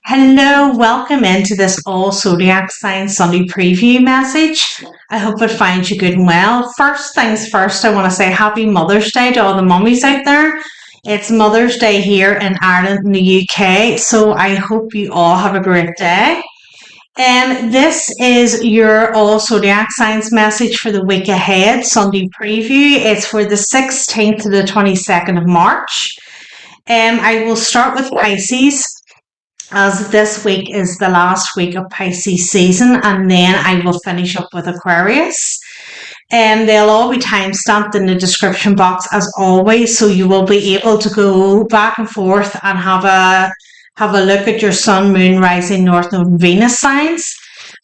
Hello, welcome into this All Zodiac Signs Sunday preview message. I hope it finds you good and well. First things first, I want to say Happy Mother's Day to all the mummies out there. It's Mother's Day here in Ireland and the UK, so I hope you all have a great day. This is your All Zodiac Signs message for the week ahead, Sunday preview. It's for the 16th to the 22nd of March. I will start with Pisces, as this week is the last week of Pisces season, and then I will finish up with Aquarius. They'll all be time stamped in the description box as always, so you will be able to go back and forth and have a look at your Sun, Moon, Rising, North Node, and Venus signs.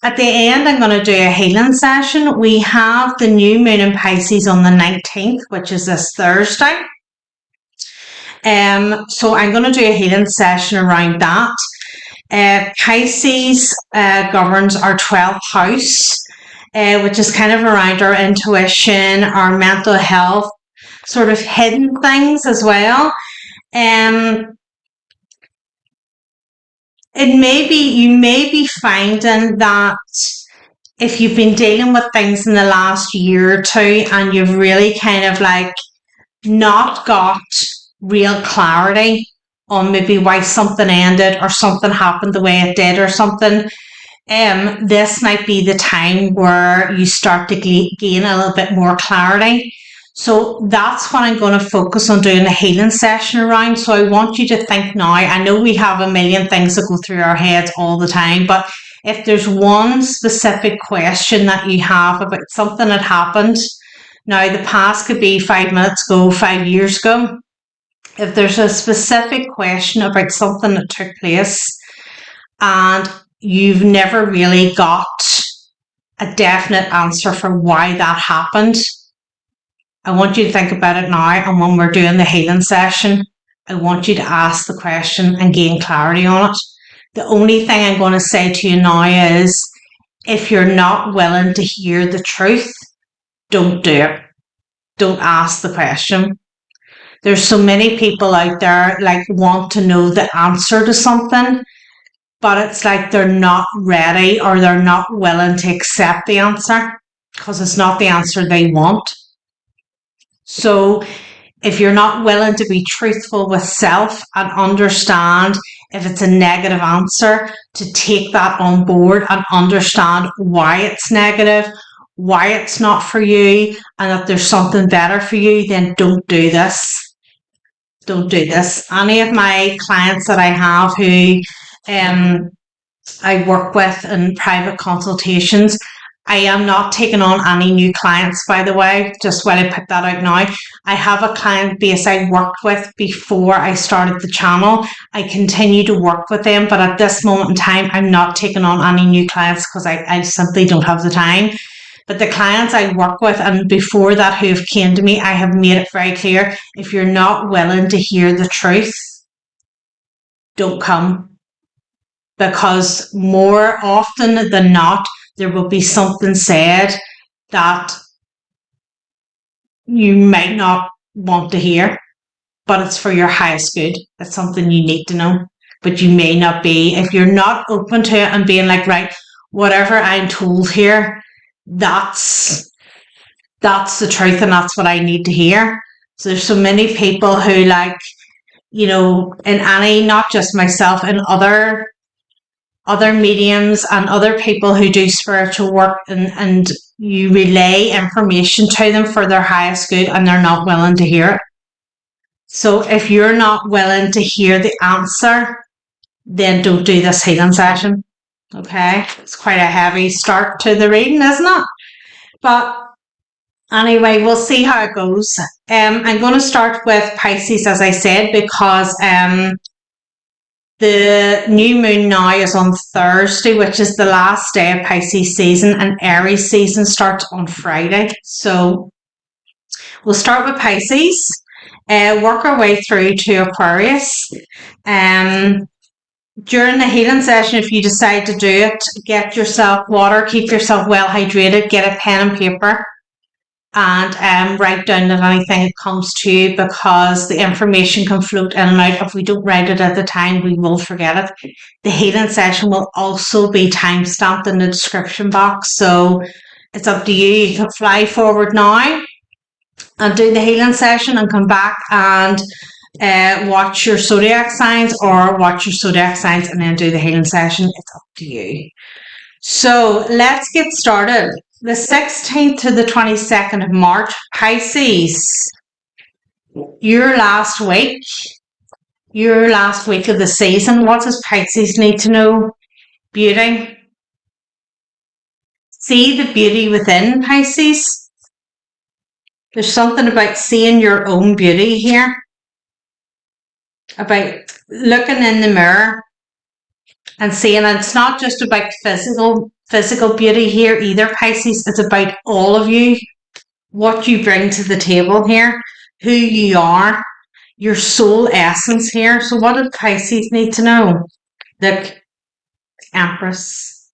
At the end, I'm going to do a healing session. We have the new moon in Pisces on the 19th, which is this Thursday. So I'm going to do a healing session around that. Pisces governs our 12th house, which is kind of around our intuition, our mental health, sort of hidden things as well. You may be finding that if you've been dealing with things in the last year or two and you've really kind of like not got real clarity on maybe why something ended or something happened the way it did or something, this might be the time where you start to gain a little bit more clarity. So that's what I'm going to focus on doing a healing session around. So I want you to think now. I know we have a million things that go through our heads all the time, but if there's one specific question that you have about something that happened, now the past could be 5 minutes ago, 5 years ago. If there's a specific question about something that took place and you've never really got a definite answer for why that happened, I want you to think about it now. And when we're doing the healing session, I want you to ask the question and gain clarity on it. The only thing I'm going to say to you now is, if you're not willing to hear the truth, don't do it. Don't ask the question. There's so many people out there like want to know the answer to something, but it's like they're not ready or they're not willing to accept the answer because it's not the answer they want. So if you're not willing to be truthful with self and understand if it's a negative answer, to take that on board and understand why it's negative, why it's not for you, and that there's something better for you, then don't do this. Don't do this. Any of my clients that I have who I work with in private consultations, I am not taking on any new clients, by the way, just while I put that out now. I have a client base I worked with before I started the channel. I continue to work with them, but at this moment in time, I'm not taking on any new clients because I simply don't have the time. But the clients I work with and before that who have came to me, I have made it very clear, if you're not willing to hear the truth, don't come. Because more often than not, there will be something said that you might not want to hear, but it's for your highest good. It's something you need to know, but you may not be. If you're not open to it and being like, right, whatever I'm told here, that's the truth and that's what I need to hear. So there's so many people who, like, you know, in any, not just myself, in other mediums and other people who do spiritual work, and you relay information to them for their highest good and they're not willing to hear it. So if you're not willing to hear the answer, then don't do this healing session. Okay, it's quite a heavy start to the reading, isn't it? But anyway, we'll see how it goes. I'm going to start with Pisces, as I said, because the new moon now is on Thursday, which is the last day of Pisces season, and Aries season starts on Friday. So we'll start with Pisces, work our way through to Aquarius. During the healing session, if you decide to do it, get yourself water, keep yourself well hydrated, get a pen and paper, and write down anything that comes to you, because the information can float in and out. If we don't write it at the time, we will forget it. The healing session will also be time-stamped in the description box, so it's up to you. You can fly forward now and do the healing session and come back and watch your zodiac signs, or watch your zodiac signs and then do the healing session. It's up to you. So let's get started. The 16th to the 22nd of March, Pisces, your last week of the season. What does Pisces need to know? Beauty. See the beauty within, Pisces. There's something about seeing your own beauty here, about looking in the mirror and seeing it. It's not just about physical beauty here either, Pisces. It's about all of you, what you bring to the table here, who you are, your soul essence here. So what does Pisces need to know? Look, Empress.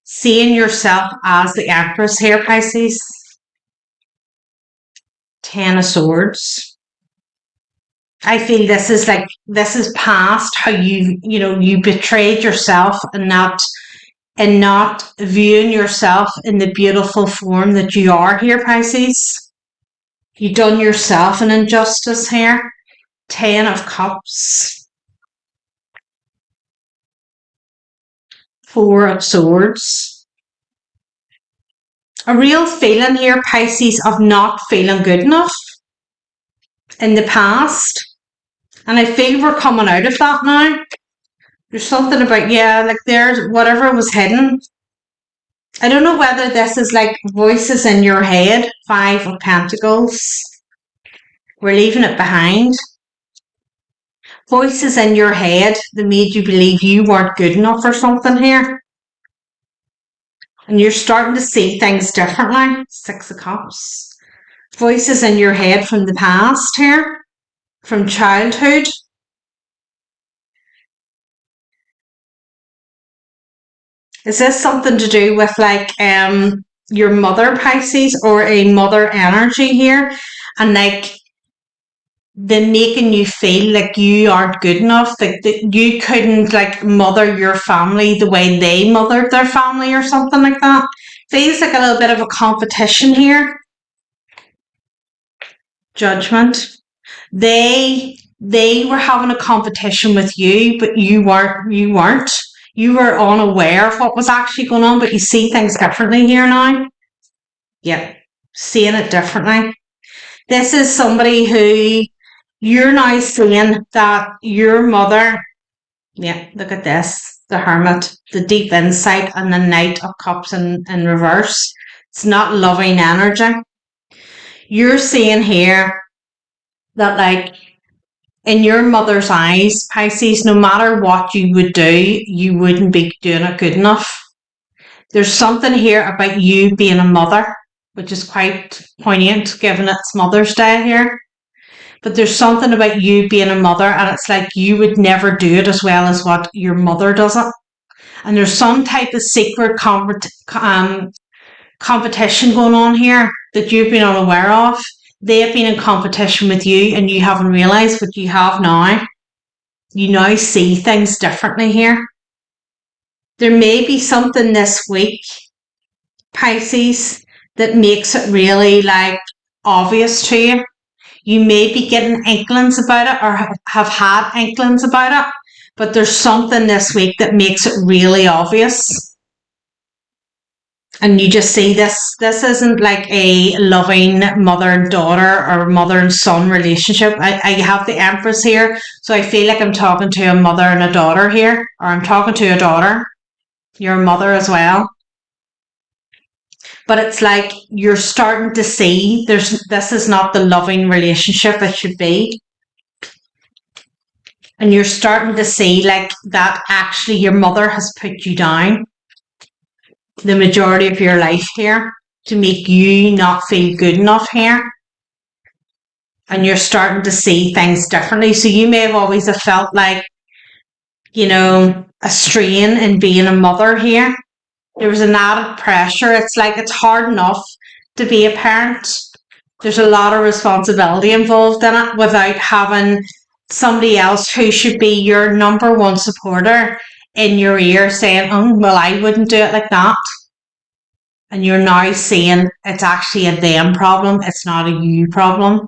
Seeing yourself as the Empress here, Pisces. 10 of Swords. I feel this is past how you betrayed yourself and not viewing yourself in the beautiful form that you are here, Pisces. You've done yourself an injustice here. 10 of Cups. 4 of Swords. A real feeling here, Pisces, of not feeling good enough in the past. And I feel we're coming out of that now. There's something about, there's whatever was hidden. I don't know whether this is like voices in your head. 5 of Pentacles. We're leaving it behind. Voices in your head that made you believe you weren't good enough or something here. And you're starting to see things differently. 6 of Cups. Voices in your head from the past here. From childhood. Is this something to do with your mother, Pisces, or a mother energy here? And them making you feel like you aren't good enough, that you couldn't mother your family the way they mothered their family or something like that. Feels like a little bit of a competition here. Judgment. They were having a competition with you, but you weren't. You were unaware of what was actually going on, but you see things differently here now. Yep, seeing it differently. This is somebody who you're now seeing that your mother, look at this, the Hermit, the deep insight, and the Knight of Cups in reverse. It's not loving energy. You're seeing here that in your mother's eyes, Pisces, no matter what you would do, you wouldn't be doing it good enough. There's something here about you being a mother, which is quite poignant given it's Mother's Day here. But there's something about you being a mother, and it's like you would never do it as well as what your mother does it. And there's some type of secret competition going on here that you've been unaware of. They've been in competition with you and you haven't realised, but you have now. You now see things differently here. There may be something this week, Pisces, that makes it really obvious to you. You may be getting inklings about it or have had inklings about it, but there's something this week that makes it really obvious. And you just see this isn't like a loving mother and daughter or mother and son relationship. I have the Empress here, so I feel like I'm talking to a mother and a daughter here, or I'm talking to a daughter. You're a mother as well. But it's like you're starting to see this is not the loving relationship it should be. And you're starting to see that actually your mother has put you down the majority of your life here to make you not feel good enough here. And you're starting to see things differently. So you may have always have felt a strain in being a mother here. There was an added pressure. It's it's hard enough to be a parent, There's a lot of responsibility involved in it without having somebody else who should be your number one supporter in your ear saying, oh, well, I wouldn't do it like that. And you're now saying it's actually a them problem. It's not a you problem.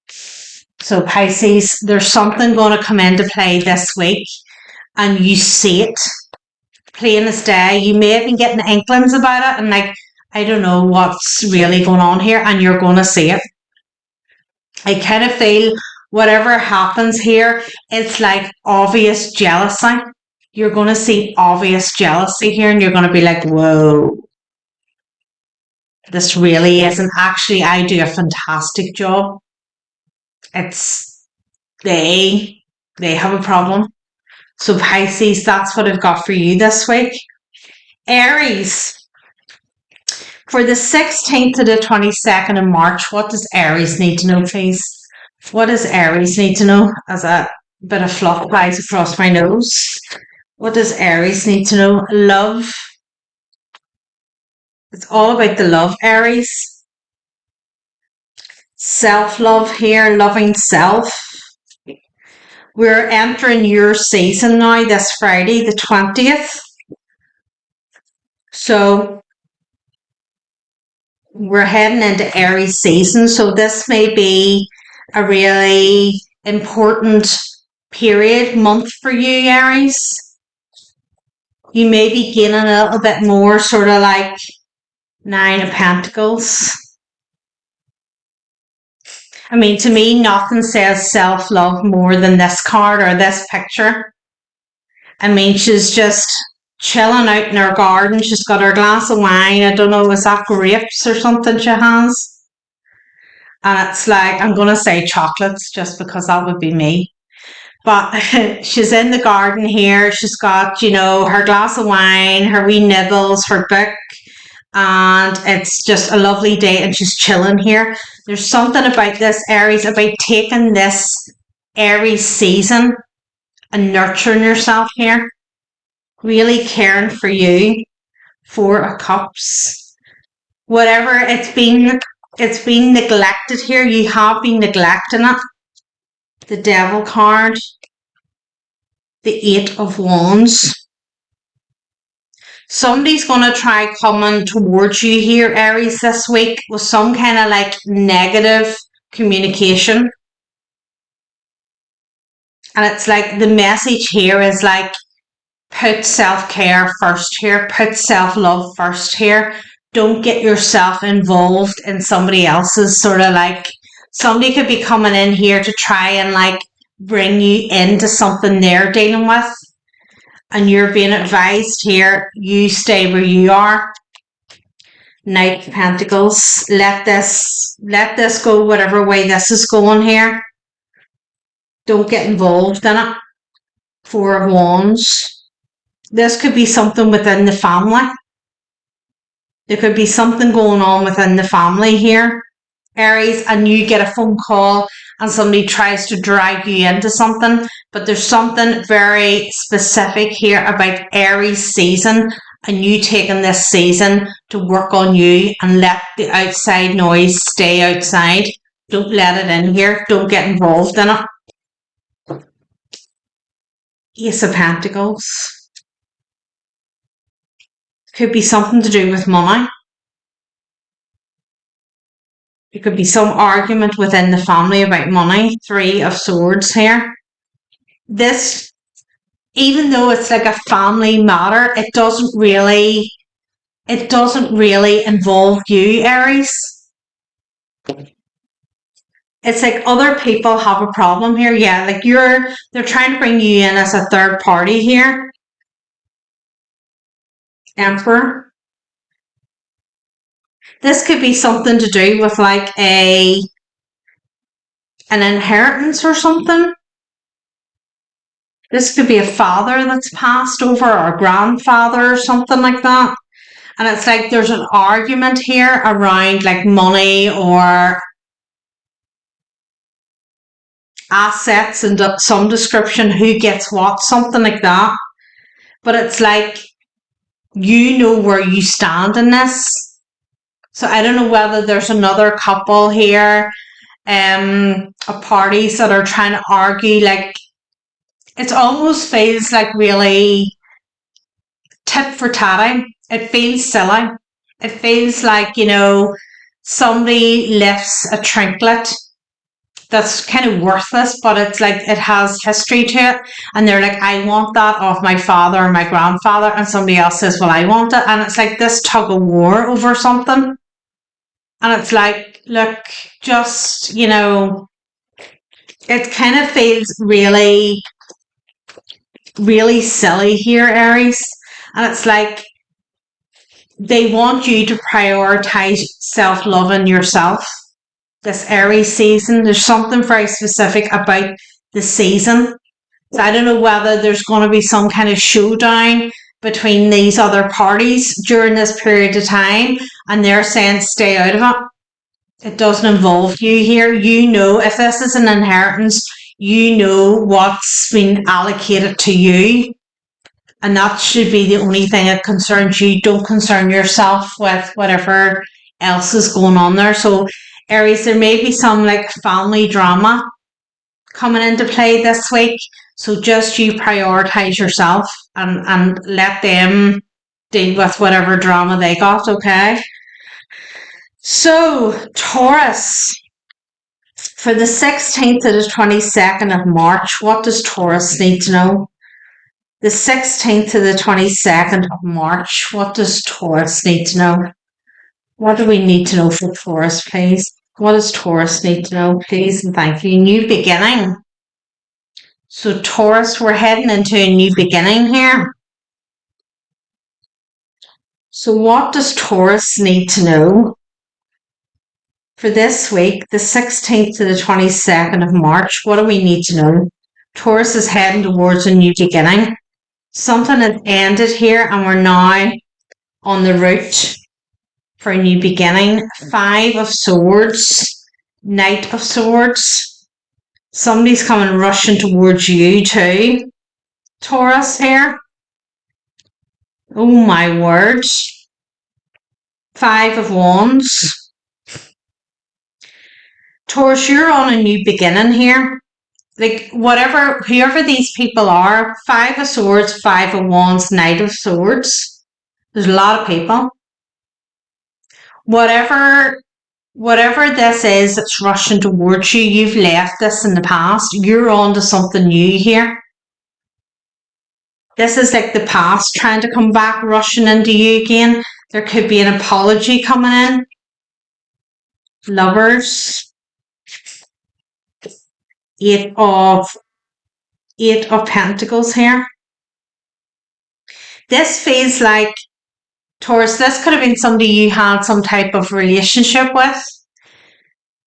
So Pisces, there's something going to come into play this week and you see it plain as day. You may have been getting inklings about it and like, I don't know what's really going on here, and you're going to see it. I kind of feel whatever happens here, it's like obvious jealousy. You're going to see obvious jealousy here and you're going to be like, whoa, this really isn't. Actually, I do a fantastic job. It's they have a problem. So Pisces, that's what I've got for you this week. Aries. For the 16th to the 22nd of March, what does Aries need to know, please? What does Aries need to know? As a bit of fluff flies across my nose. What does Aries need to know? Love. It's all about the love, Aries. Self-love here, loving self. We're entering your season now this Friday, the 20th. So we're heading into Aries season. So this may be a really important month for you, Aries. You may be gaining a little bit more, sort of like Nine of Pentacles. I mean, to me, nothing says self-love more than this card or this picture. I mean, she's just chilling out in her garden. She's got her glass of wine. I don't know, is that grapes or something she has? And it's like, I'm going to say chocolates just because that would be me. But she's in the garden here. She's got, you know, her glass of wine, her wee nibbles, her book. And it's just a lovely day and she's chilling here. There's something about this, Aries, about taking this Aries season and nurturing yourself here. Really caring for you. Four of Cups. Whatever it's been neglected here. You have been neglecting it. The Devil card. The Eight of Wands. Somebody's going to try coming towards you here, Aries, this week with some kind of like negative communication. And it's like the message here is like, put self-care first here. Put self-love first here. Don't get yourself involved in somebody else's sort of like, somebody could be coming in here to try and like bring you into something they're dealing with. And you're being advised here, you stay where you are. Knight of Pentacles. Let this go whatever way this is going here. Don't get involved in it. Four of Wands. This could be something within the family. There could be something going on within the family here, Aries, and you get a phone call and somebody tries to drag you into something, but there's something very specific here about Aries season and you taking this season to work on you and let the outside noise stay outside. Don't let it in here. Don't get involved in it. Ace of Pentacles. Could be something to do with money. There could be some argument within the family about money. Three of Swords here. This, even though it's like a family matter, it doesn't really involve you, Aries. It's like other people have a problem here. Yeah, like they're trying to bring you in as a third party here. Emperor. This could be something to do with like an inheritance or something. This could be a father that's passed over or a grandfather or something like that. And it's like there's an argument here around like money or assets and some description, who gets what, something like that. But it's like, you know where you stand in this. So I don't know whether there's another couple here, of parties that are trying to argue. Like, it almost feels like really tit for tatting. It feels silly. It feels like, somebody lifts a trinket that's kind of worthless, but it's like it has history to it. And they're like, I want that off my father or my grandfather. And somebody else says, well, I want it. And it's like this tug of war over something. And it's like, look, just, it kind of feels really, really silly here, Aries. And it's like, they want you to prioritize self-love in yourself. This Aries season, there's something very specific about the season. So I don't know whether there's going to be some kind of showdown between these other parties during this period of time, and they're saying stay out of it. It doesn't involve you here. If this is an inheritance, what's been allocated to you, and that should be the only thing that concerns you. Don't concern yourself with whatever else is going on there. So Aries, there may be some like family drama coming into play this week. So just you prioritize yourself and let them deal with whatever drama they got, okay? So Taurus, for the 16th to the 22nd of March, what does Taurus need to know? The 16th to the 22nd of March, what does Taurus need to know? What do we need to know for Taurus, please? What does Taurus need to know, please? And thank you. New beginning. So Taurus, we're heading into a new beginning here. So what does Taurus need to know for this week, the 16th to the 22nd of March? What do we need to know? Taurus is heading towards a new beginning. Something has ended here and we're now on the route for a new beginning. 5 of Swords, Knight of Swords. Somebody's coming rushing towards you too, Taurus here. Oh my word. 5 of Wands. Taurus, you're on a new beginning here. Like whoever these people are, 5 of Swords, 5 of Wands, Knight of Swords. There's a lot of people. Whatever this is that's rushing towards you, you've left this in the past. You're on to something new here. This is like the past trying to come back, rushing into you again. There could be an apology coming in. Lovers. 8 of Pentacles here. This feels like, Taurus, this could have been somebody you had some type of relationship with,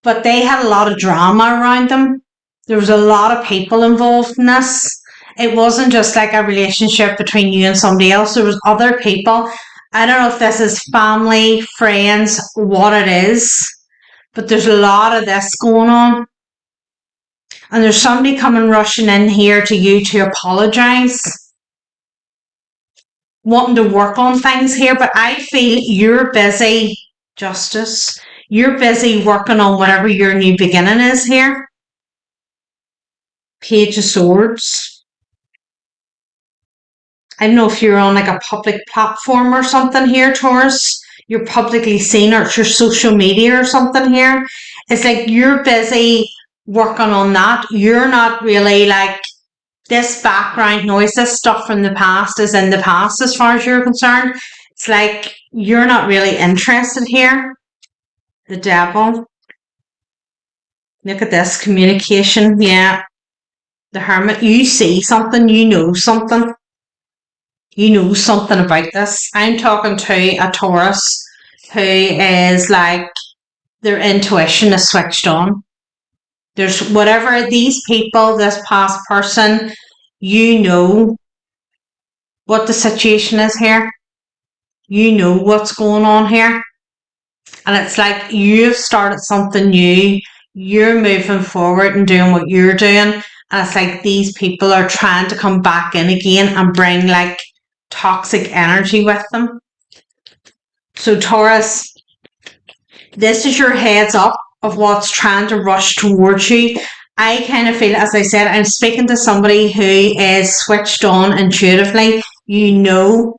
but they had a lot of drama around them. There was a lot of people involved in this. It wasn't just like a relationship between you and somebody else. There was other people. I don't know if this is family, friends, what it is, but there's a lot of this going on. And there's somebody coming rushing in here to you to apologize, wanting to work on things here, but I feel you're busy, Justice. You're busy working on whatever your new beginning is here. Page of Swords. I don't know if you're on like a public platform or something here, Taurus. You're publicly seen, or it's your social media or something here. It's like you're busy working on that. You're not really like, this background noise, this stuff from the past is in the past as far as you're concerned. It's like you're not really interested here. The Devil. Look at this, communication. Yeah. The Hermit. You see something, you know something. You know something about this. I'm talking to a Taurus who is like, their intuition is switched on. There's whatever these people, this past person, you know what the situation is here. You know what's going on here. And it's like you've started something new. You're moving forward and doing what you're doing. And it's like these people are trying to come back in again and bring like toxic energy with them. So Taurus, This is your heads up of what's trying to rush towards you. I kind of feel, as I said, I'm speaking to somebody who is switched on intuitively. You know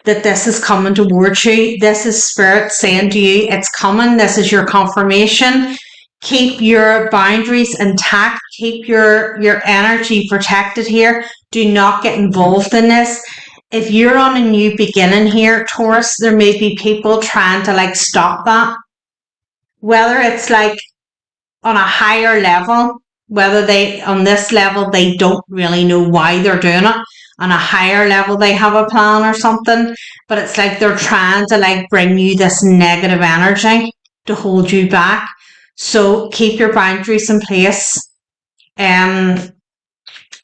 that this is coming towards you. This is Spirit saying to you, it's coming. This is your confirmation. Keep your boundaries intact. Keep your energy protected here. Do not get involved in this. If you're on a new beginning here, Taurus, there may be people trying to like stop that. Whether it's like on a higher level, whether they on this level they don't really know why they're doing it. On a higher level they have a plan or something, but it's like they're trying to like bring you this negative energy to hold you back. So keep your boundaries in place,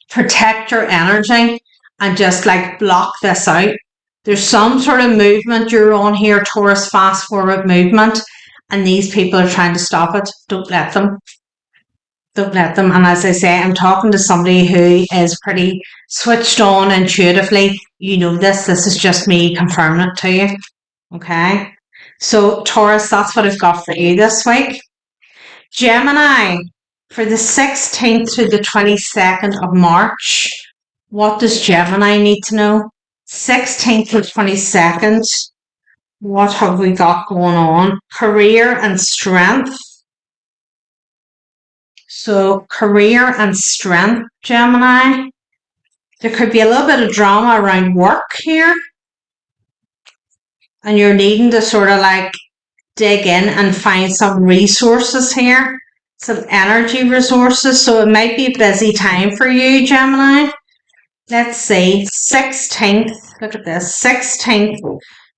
protect your energy, and just like block this out. There's some sort of movement you're on here, Taurus, fast forward movement, and these people are trying to stop it. Don't let them. Don't let them. And as I say, I'm talking to somebody who is pretty switched on intuitively. You know this. This is just me confirming it to you. Okay. So Taurus, that's what I've got for you this week. Gemini, for the 16th to the 22nd of March, what does Gemini need to know? 16th to 22nd, what have we got going on? Career and strength. So career and strength, Gemini. There could be a little bit of drama around work here. And you're needing to sort of like dig in and find some resources here. Some energy resources. So it might be a busy time for you, Gemini. Let's see. 16th. Look at this. 16th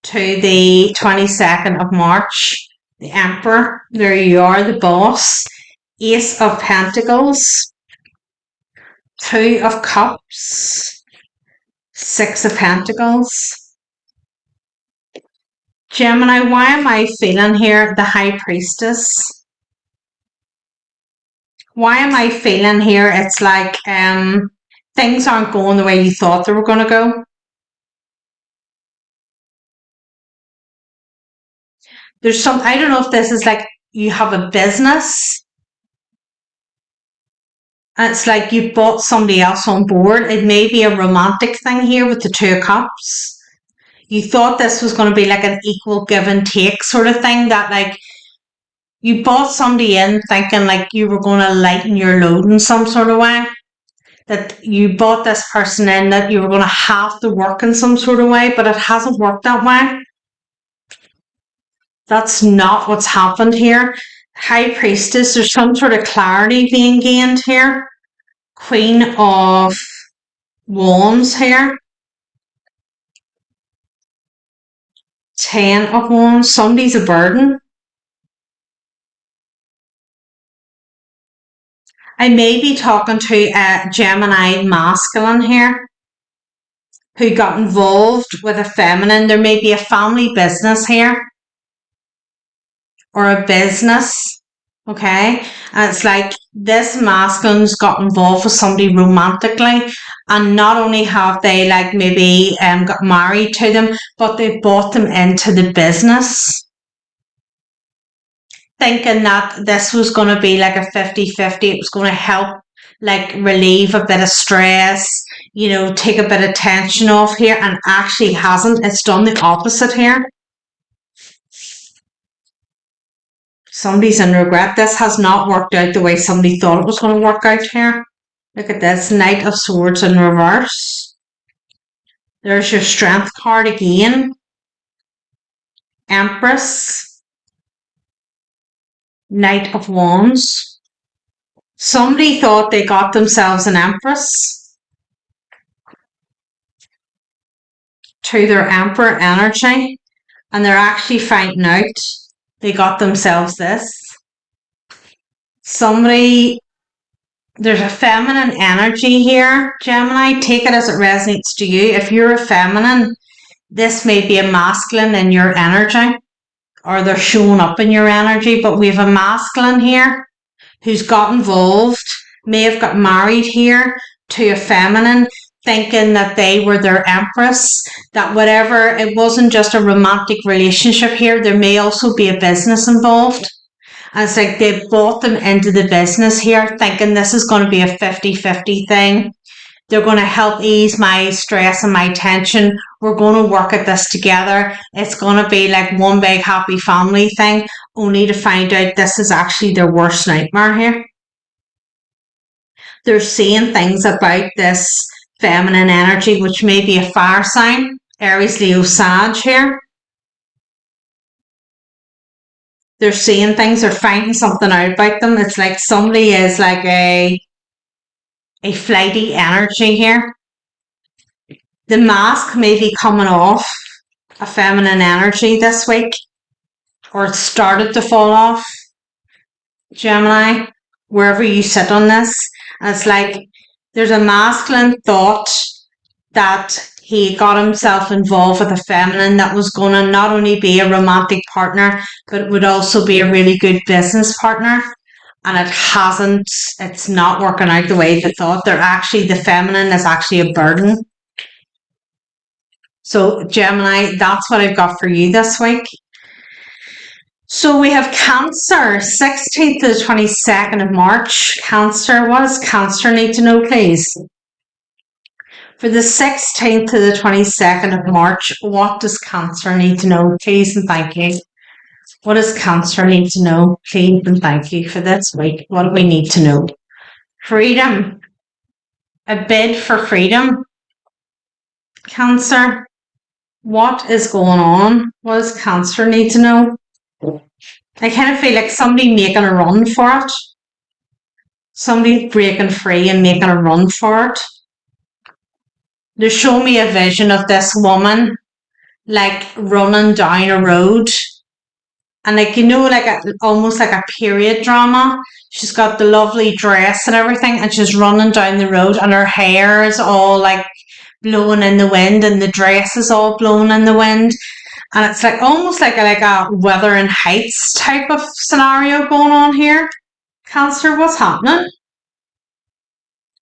to the 22nd of March. The Emperor. There you are, the boss. Ace of Pentacles, 2 of Cups, 6 of Pentacles. Gemini, why am I feeling here the High Priestess? Why am I feeling here it's like things aren't going the way you thought they were going to go? There's some, I don't know if this is like you have a business. And it's like you bought somebody else on board. It may be a romantic thing here with the 2 of Cups. You thought this was going to be like an equal give and take sort of thing, that like you bought somebody in thinking like you were going to lighten your load in some sort of way. That you bought this person in that you were going to have to work in some sort of way, but it hasn't worked that way. That's not what's happened here. High Priestess, there's some sort of clarity being gained here. Queen of Wands here. 10 of Wands. Somebody's a burden. I may be talking to a Gemini masculine here who got involved with a feminine. There may be a family business here. Or a business, okay? And it's like this masculine's got involved with somebody romantically, and not only have they like maybe got married to them, but they brought them into the business, thinking that this was going to be like a 50-50. It was going to help like relieve a bit of stress, you know, take a bit of tension off here, and actually hasn't. It's done the opposite here. Somebody's in regret. This has not worked out the way somebody thought it was going to work out here. Look at this. Knight of Swords in reverse. There's your Strength card again. Empress. Knight of Wands. Somebody thought they got themselves an Empress. To their Emperor energy. And they're actually finding out they got themselves this. Somebody, there's a feminine energy here, Gemini. Take it as it resonates to you. If you're a feminine, this may be a masculine in your energy, or they're showing up in your energy. But we have a masculine here who's got involved, may have got married here to a feminine. thinking that they were their empress, that whatever, it wasn't just a romantic relationship here, there may also be a business involved. And it's like they bought them into the business here, thinking this is going to be a 50-50 thing. They're going to help ease my stress and my tension. We're going to work at this together. It's going to be like one big happy family thing, only to find out this is actually their worst nightmare here. They're saying things about this feminine energy, which may be a fire sign, Aries, Leo, Sag here. They're saying things, they're finding something out about them. It's like somebody is like a flighty energy here. The mask may be coming off a feminine energy this week, or it started to fall off. Gemini, wherever you sit on this, and it's like there's a masculine thought that he got himself involved with a feminine that was going to not only be a romantic partner, but it would also be a really good business partner. And it hasn't, it's not working out the way they thought. The feminine is actually a burden. So Gemini, that's what I've got for you this week. So we have Cancer, 16th to the 22nd of March. Cancer, what does Cancer need to know, please? For the 16th to the 22nd of March, what does Cancer need to know, please and thank you? What does Cancer need to know, please and thank you for this week? What do we need to know? Freedom. A bid for freedom. Cancer, what is going on? What does Cancer need to know? I kind of feel like somebody making a run for it. Somebody breaking free and making a run for it. They show me a vision of this woman like running down a road, and like, you know, like almost like a period drama. She's got the lovely dress and everything, and she's running down the road, and her hair is all like blowing in the wind, and the dress is all blowing in the wind, and it's like almost like a Wuthering Heights type of scenario going on here. Cancer, what's happening?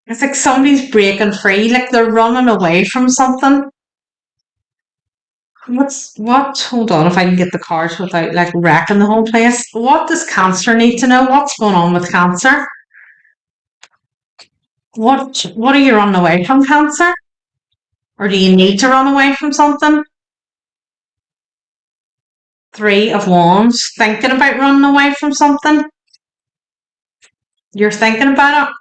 It's like somebody's breaking free, like they're running away from something. Hold on, if I can get the cards without like wrecking the whole place. What does Cancer need to know? What's going on with Cancer? What are you running away from, Cancer? Or do you need to run away from something? 3 of Wands, thinking about running away from something. You're thinking about it.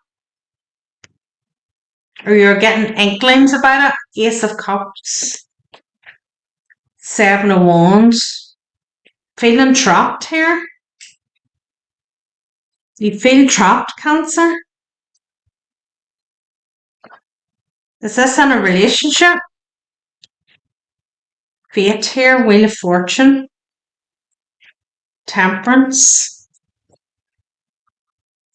Or you're getting inklings about it. Ace of Cups. 7 of Wands. Feeling trapped here? You feel trapped, Cancer? Is this in a relationship? Fate here, Wheel of Fortune. Temperance.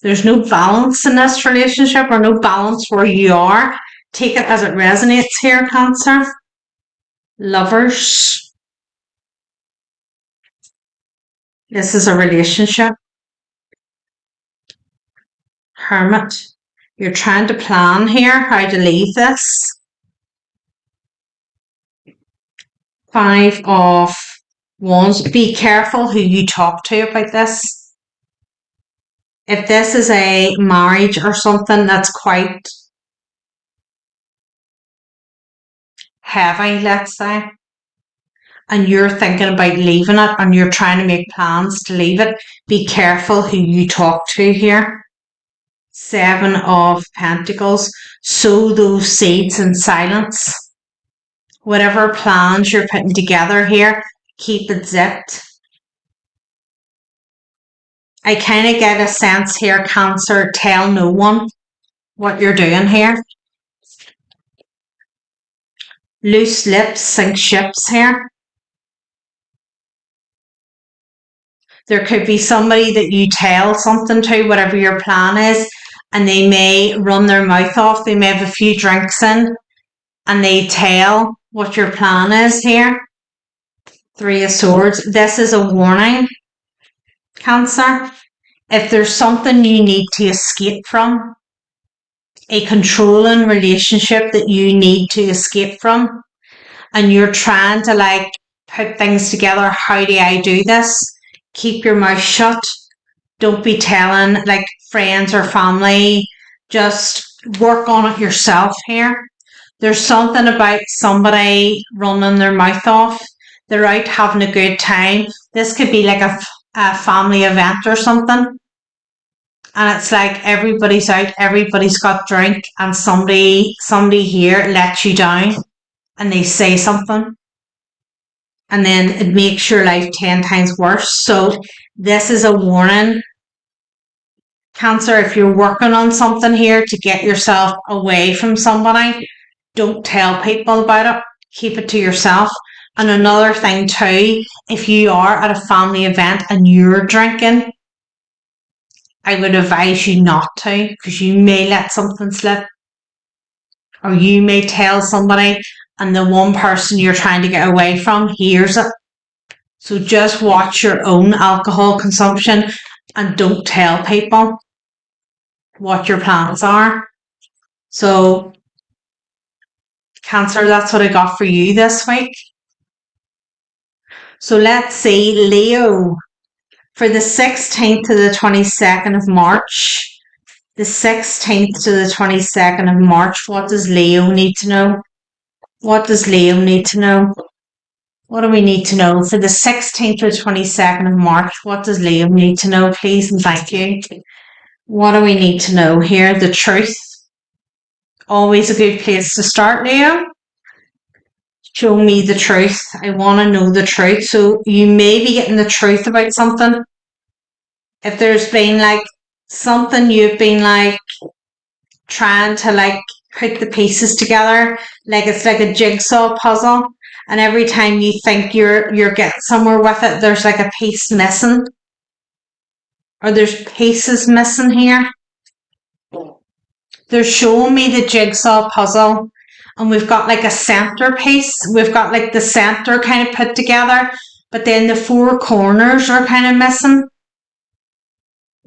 There's no balance in this relationship, or no balance where you are. Take it as it resonates here, Cancer. Lovers. This is a relationship. Hermit. You're trying to plan here how to leave this. 5 of Wands. Be careful who you talk to about this. If this is a marriage or something that's quite heavy, let's say, and you're thinking about leaving it and you're trying to make plans to leave it, be careful who you talk to here. 7 of Pentacles. Sow those seeds in silence. Whatever plans you're putting together here, keep it zipped. I kind of get a sense here, Cancer, tell no one what you're doing here. Loose lips sink ships here. There could be somebody that you tell something to, whatever your plan is, and they may run their mouth off. They may have a few drinks in, and they tell what your plan is here. 3 of Swords. This is a warning, Cancer. If there's something you need to escape from, a controlling relationship that you need to escape from, and you're trying to like put things together. How do I do this? Keep your mouth shut. Don't be telling like friends or family. Just work on it yourself here. There's something about somebody running their mouth off. They're out having a good time. This could be like a family event or something. And it's like everybody's out, everybody's got drink, and somebody here lets you down and they say something. And then it makes your life 10 times worse. So this is a warning, Cancer. If you're working on something here to get yourself away from somebody, don't tell people about it. Keep it to yourself. And another thing too, if you are at a family event and you're drinking, I would advise you not to, because you may let something slip. Or you may tell somebody and the one person you're trying to get away from hears it. So just watch your own alcohol consumption and don't tell people what your plans are. So, Cancer, that's what I got for you this week. So let's see, Leo, for the 16th to the 22nd of March. The 16th to the 22nd of March, what does Leo need to know? What does Leo need to know? What do we need to know? For the 16th to the 22nd of March, what does Leo need to know, please, and thank you. What do we need to know here? The truth. Always a good place to start, Leo. Show me the truth. I want to know the truth. So you may be getting the truth about something. If there's been like something you've been like trying to like put the pieces together, like it's like a jigsaw puzzle, and every time you think you're getting somewhere with it, there's like a piece missing, or there's pieces missing here. They're showing me the jigsaw puzzle, and we've got like a center piece. We've got like the center kind of put together, but then the four corners are kind of missing.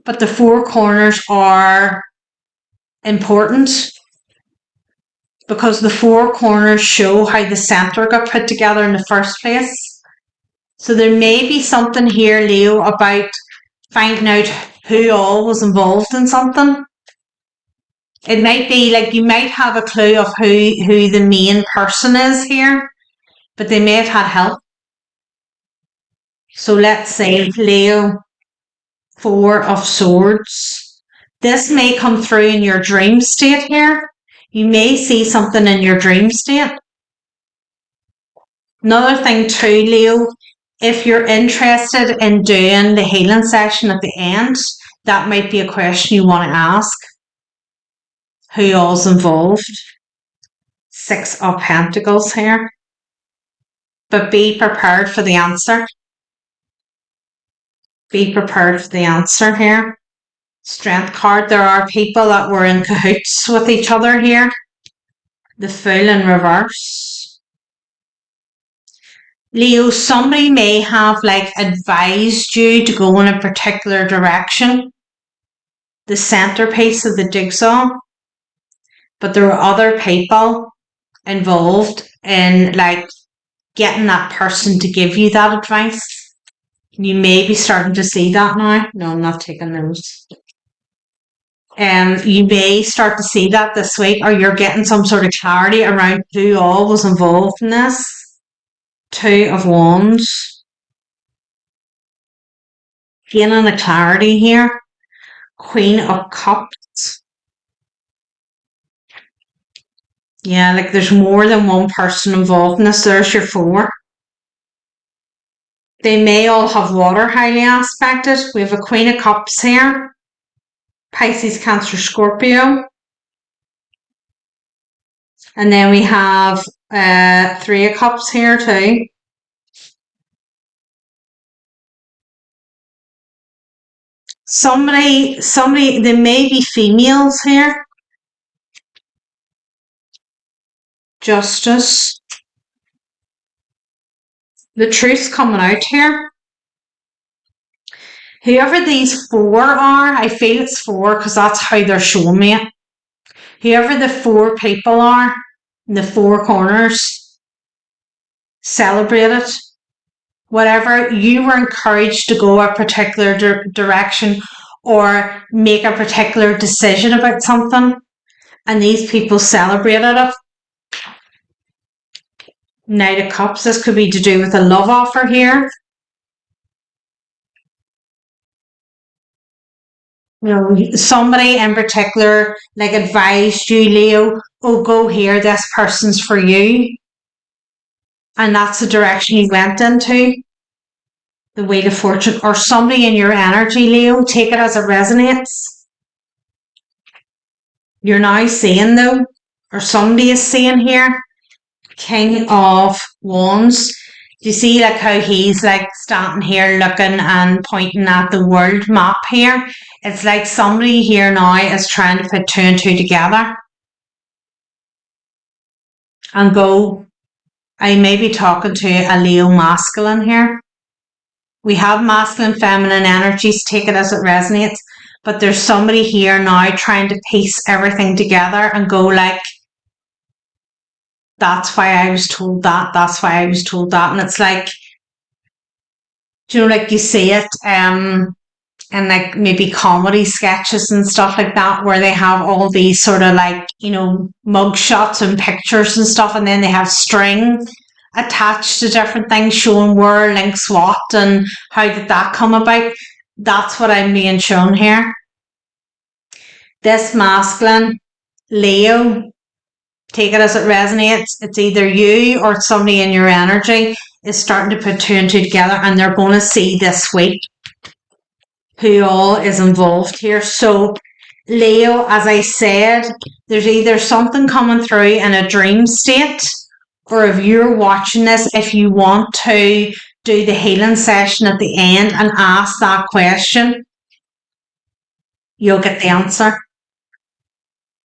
But the four corners are important because the four corners show how the center got put together in the first place. So there may be something here, Leo, about finding out who all was involved in something. It might be like you might have a clue of who the main person is here, but they may have had help. So let's say, Leo, Four of Swords. This may come through in your dream state here. You may see something in your dream state. Another thing too, Leo, if you're interested in doing the healing session at the end, that might be a question you want to ask. Who all's involved? Six of Pentacles here. But be prepared for the answer. Be prepared for the answer here. Strength card. There are people that were in cahoots with each other here. The Fool in reverse. Leo, somebody may have like advised you to go in a particular direction. The centerpiece of the jigsaw. But there were other people involved in like getting that person to give you that advice. You may be starting to see that now. No, I'm not taking those. You may start to see that this week, or you're getting some sort of clarity around who all was involved in this. Two of Wands. Gaining the clarity here. Queen of Cups. Yeah, like there's more than one person involved in this. There's your four. They may all have water highly aspected. We have a Queen of Cups here. Pisces, Cancer, Scorpio. And then we have Three of Cups here too. Somebody, there may be females here. Justice. The truth's coming out here. Whoever these four are, I feel it's four because that's how they're showing me it. Whoever the 4 people are in the 4 corners, celebrate it. Whatever, you were encouraged to go a particular direction or make a particular decision about something, and these people celebrated it. Knight of Cups, this could be to do with a love offer here. You know, somebody in particular like advised you, Leo, oh, go here, this person's for you. And that's the direction you went into. The Wheel of Fortune, or somebody in your energy, Leo, take it as it resonates. You're now seeing though, or somebody is seeing here, King of Wands. Do you see like how he's like standing here looking and pointing at the world map here? It's like somebody here now is trying to put 2 and 2 together and go, I may be talking to a Leo masculine here. We have masculine, feminine energies, take it as it resonates. But there's somebody here now trying to piece everything together and go like, that's why I was told that, that's why I was told that. And it's like, you know, like you see it and like maybe comedy sketches and stuff like that, where they have all these sort of like, you know, mug shots and pictures and stuff, and then they have string attached to different things showing where links what and how did that come about. That's what I'm being shown here. This masculine, Leo, take it as it resonates. It's either you or somebody in your energy is starting to put 2 and 2 together, and they're going to see this week who all is involved here. So Leo, as I said, there's either something coming through in a dream state, or if you're watching this, if you want to do the healing session at the end and ask that question, you'll get the answer.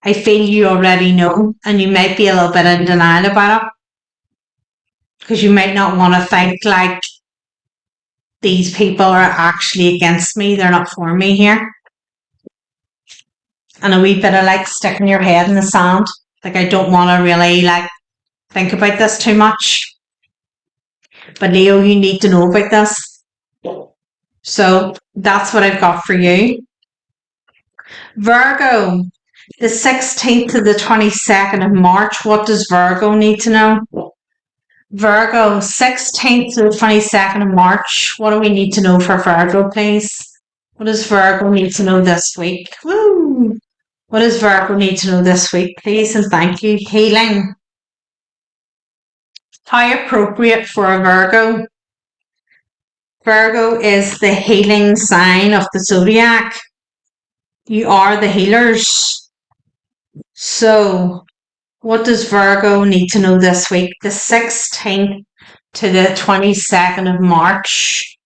I feel you already know, and you might be a little bit in denial about it because you might not want to think like these people are actually against me, they're not for me here. And a wee bit of like sticking your head in the sand, like I don't want to really like think about this too much. But Leo, you need to know about this. So that's what I've got for you. Virgo, the 16th to the 22nd of March. What does Virgo need to know? Virgo, 16th to the 22nd of March. What do we need to know for Virgo, please? What does Virgo need to know this week? Woo! What does Virgo need to know this week, please? And thank you. Healing. How appropriate for a Virgo. Virgo is the healing sign of the zodiac. You are the healers. So, what does Virgo need to know this week? The 16th to the 22nd of March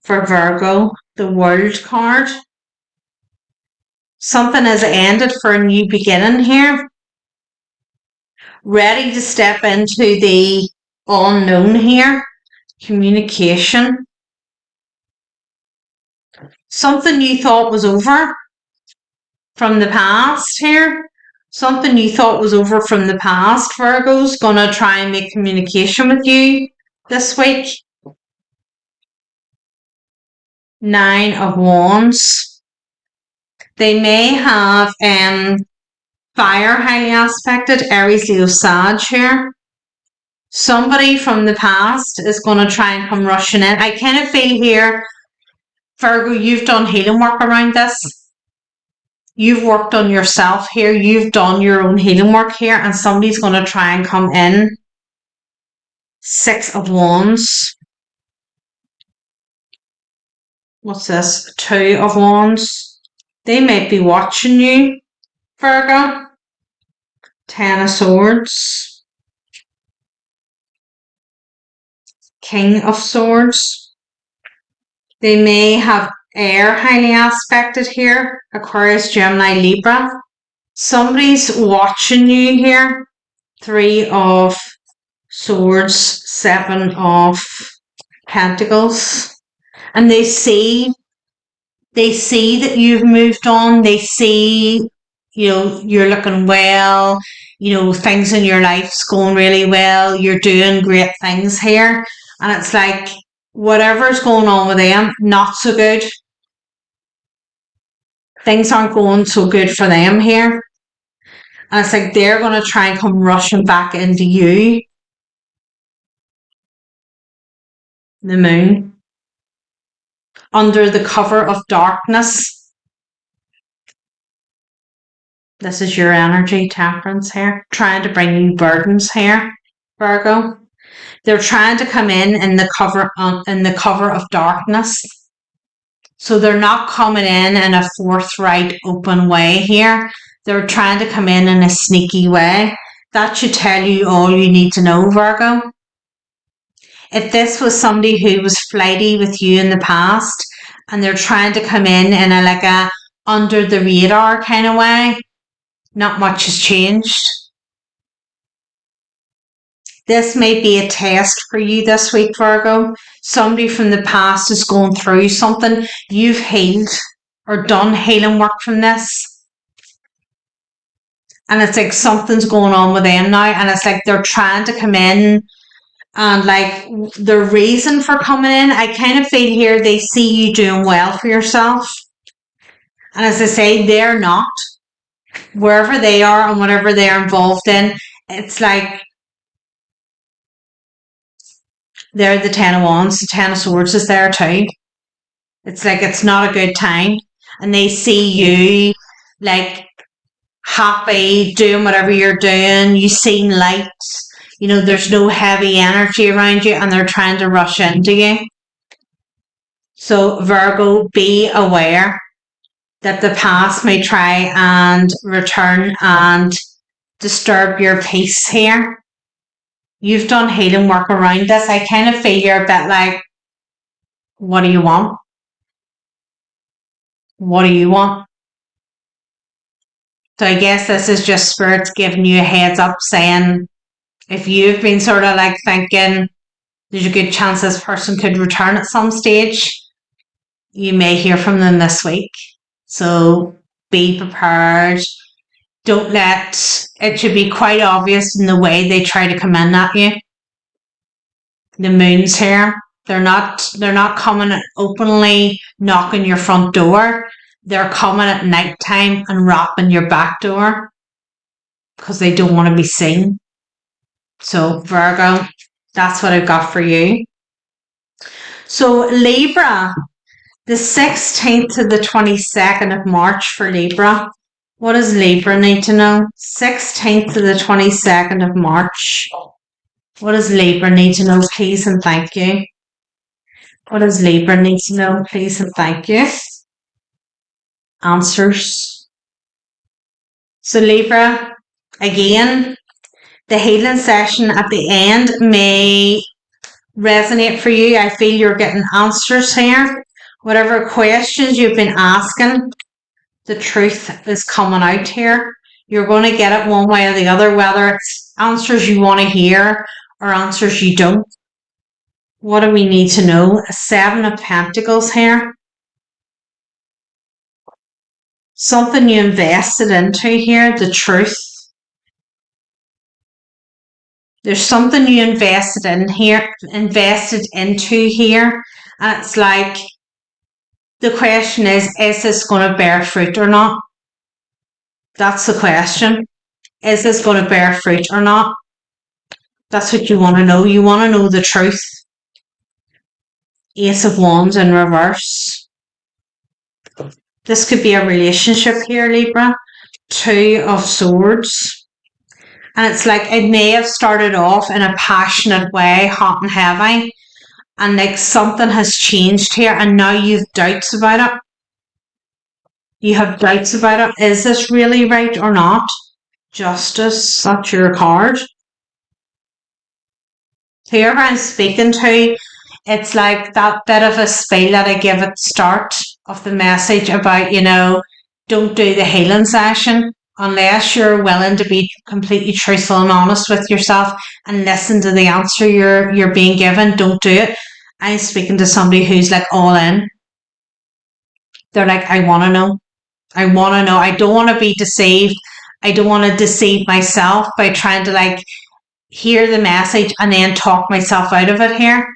for Virgo, the World card. Something has ended for a new beginning here. Ready to step into the unknown here. Communication. Something you thought was over from the past here. Something you thought was over from the past, Virgo's going to try and make communication with you this week. 9 of Wands. They may have fire highly aspected, Aries, Leo, Sag here. Somebody from the past is going to try and come rushing in. I kind of feel here, Virgo, you've done healing work around this. You've worked on yourself here. You've done your own healing work here, and somebody's going to try and come in. 6 of Wands. What's this? 2 of Wands. They might be watching you, Virgo. 10 of Swords. King of Swords. They may have air highly aspected here. Aquarius, Gemini, Libra. Somebody's watching you here. 3 of Swords, 7 of Pentacles. And they see that you've moved on. They see you're looking well, things in your life's going really well, you're doing great things here. And it's like, whatever's going on with them, not so good. Things aren't going so good for them here. And it's like they're going to try and come rushing back into you. The moon. Under the cover of darkness. This is your energy, Temperance here. Trying to bring you burdens here, Virgo. They're trying to come in the cover of darkness. So they're not coming in a forthright, open way here. They're trying to come in a sneaky way. That should tell you all you need to know, Virgo. If this was somebody who was flighty with you in the past and they're trying to come in a under the radar kind of way, not much has changed. This may be a test for you this week, Virgo. Somebody from the past is going through something. You've healed or done healing work from this. And it's like something's going on with them now. And it's like they're trying to come in. And like the reason for coming in, I kind of feel here they see you doing well for yourself. And as I say, they're not. Wherever they are and whatever they're involved in, it's like they're the 10 of Wands. The 10 of Swords is there too. It's like it's not a good time. And they see you like happy, doing whatever you're doing. You seem light. There's no heavy energy around you and they're trying to rush into you. So Virgo, be aware that the past may try and return and disturb your peace here. You've done healing work around this. I kind of feel you're a bit like, what do you want? What do you want? So I guess this is just spirits giving you a heads up saying, if you've been sort of like thinking there's a good chance this person could return at some stage, you may hear from them this week. So be prepared. Don't let it should be quite obvious in the way they try to come in at you. The moon's here. They're not coming openly knocking your front door. They're coming at night time and rapping your back door because they don't want to be seen. So Virgo, that's what I've got for you. So Libra, the 16th to the 22nd of March for Libra. What does Libra need to know? 16th to the 22nd of March. What does Libra need to know, please and thank you? What does Libra need to know, please and thank you? Answers. So Libra, again, the healing session at the end may resonate for you. I feel you're getting answers here. Whatever questions you've been asking, the truth is coming out here. You're going to get it one way or the other, whether it's answers you want to hear or answers you don't. What do we need to know? A 7 of Pentacles here. Something you invested into here, the truth. There's something you invested into here, and it's like the question is this going to bear fruit or not? That's the question. Is this going to bear fruit or not? That's what you want to know. You want to know the truth. Ace of Wands in reverse. This could be a relationship here, Libra. 2 of Swords. And it's like it may have started off in a passionate way, hot and heavy. And like something has changed here and now you've doubts about it. You have doubts about it. Is this really right or not? Justice, that's your card. Whoever I'm speaking to, it's like that bit of a spiel that I give at the start of the message about, don't do the healing session unless you're willing to be completely truthful and honest with yourself and listen to the answer you're being given. Don't do it. I'm speaking to somebody who's like all in. They're like, I want to know. I want to know. I don't want to be deceived. I don't want to deceive myself by trying to like hear the message and then talk myself out of it here.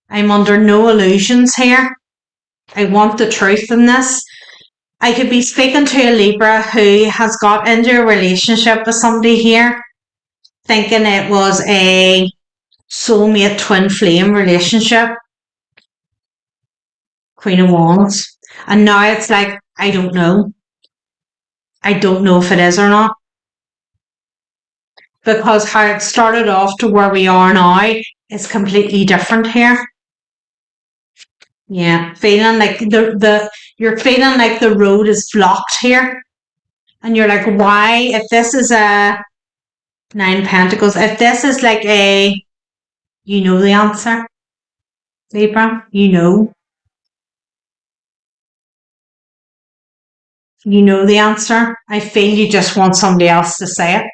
I'm under no illusions here. I want the truth in this. I could be speaking to a Libra who has got into a relationship with somebody here, thinking it was a soulmate twin flame relationship. Queen of Wands. And now it's like, I don't know. I don't know if it is or not. Because how it started off to where we are now is completely different here. Yeah, feeling like you're feeling like the road is blocked here. And you're like, why? If this is a Nine of Pentacles, if this is like you know the answer, Libra, you know. You know the answer. I feel you just want somebody else to say it.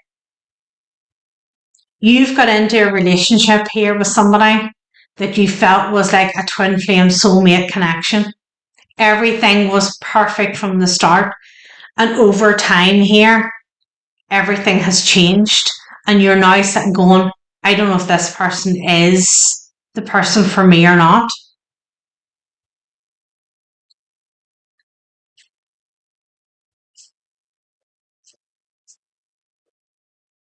You've got into a relationship here with somebody that you felt was like a twin flame soulmate connection. Everything was perfect from the start. And over time here, everything has changed. And you're now sitting going, I don't know if this person is the person for me or not.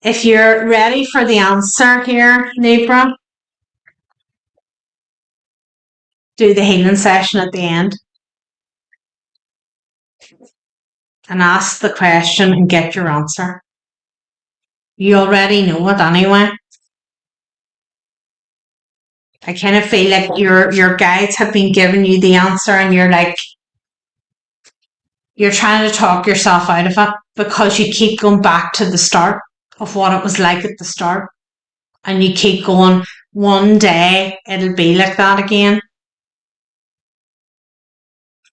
If you're ready for the answer here, Libra, do the healing session at the end. And ask the question and get your answer. You already know it anyway. I kind of feel like your guides have been giving you the answer and you're like, you're trying to talk yourself out of it because you keep going back to the start of what it was like at the start. And you keep going, one day it'll be like that again.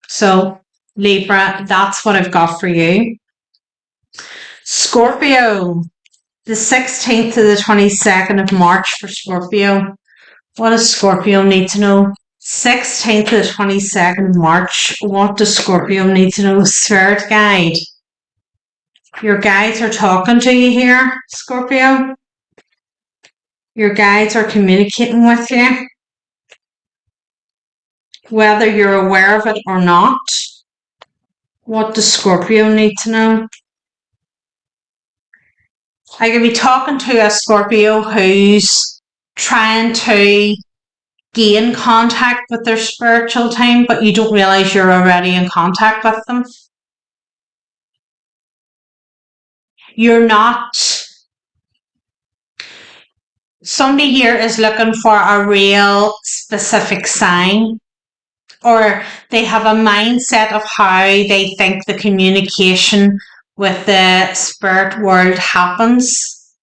So, Libra, that's what I've got for you. Scorpio, the 16th to the 22nd of March for Scorpio. What does Scorpio need to know? 16th to the 22nd of March. What does Scorpio need to know? Spirit guide. Your guides are talking to you here, Scorpio. Your guides are communicating with you. Whether you're aware of it or not. What does Scorpio need to know? I could be talking to a Scorpio who's trying to gain contact with their spiritual team, but you don't realize you're already in contact with them. You're not. Somebody here is looking for a real specific sign, or they have a mindset of how they think the communication with the spirit world happens.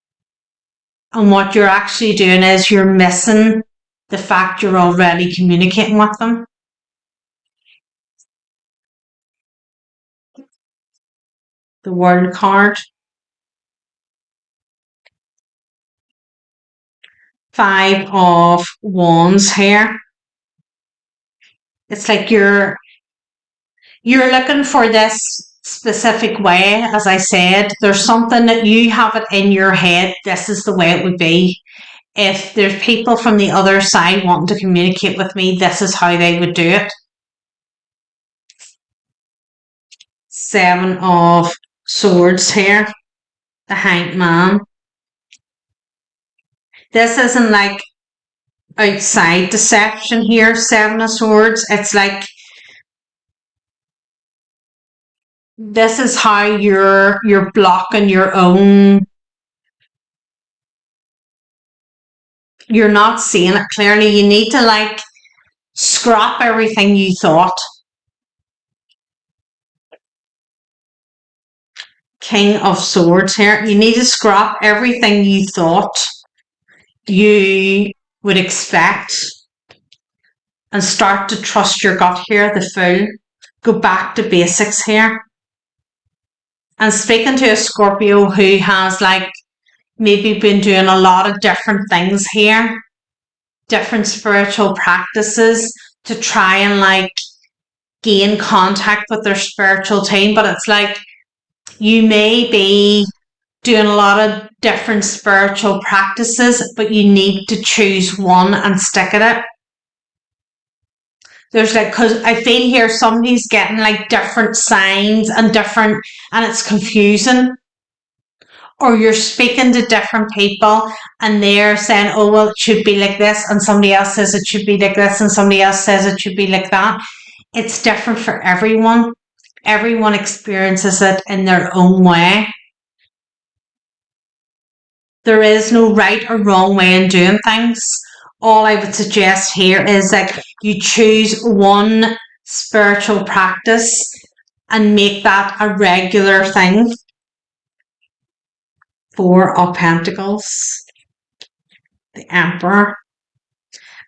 And what you're actually doing is you're missing the fact you're already communicating with them. The World card. 5 of Wands here. It's like you're looking for this specific way. As I said, there's something that you have it in your head. This is the way it would be. If there's people from the other side wanting to communicate with me, this is how they would do it. 7 of Swords here. The Hanged Man. This isn't like outside deception here, 7 of Swords. It's like this is how you're blocking your own. You're not seeing it clearly. You need to like scrap everything you thought. King of Swords here. You need to scrap everything you thought you would expect and start to trust your gut here, the Fool. Go back to basics here. And speaking to a Scorpio who has like maybe been doing a lot of different things here, different spiritual practices to try and like gain contact with their spiritual team, but it's like you may be doing a lot of different spiritual practices, but you need to choose one and stick at it. There's like, because I feel here somebody's getting like different signs and it's confusing. Or you're speaking to different people and they're saying, oh, well, it should be like this. And somebody else says it should be like this. And somebody else says it should be like that. It's different for everyone. Everyone experiences it in their own way. There is no right or wrong way in doing things. All I would suggest here is that you choose one spiritual practice and make that a regular thing. Four of Pentacles, the Emperor,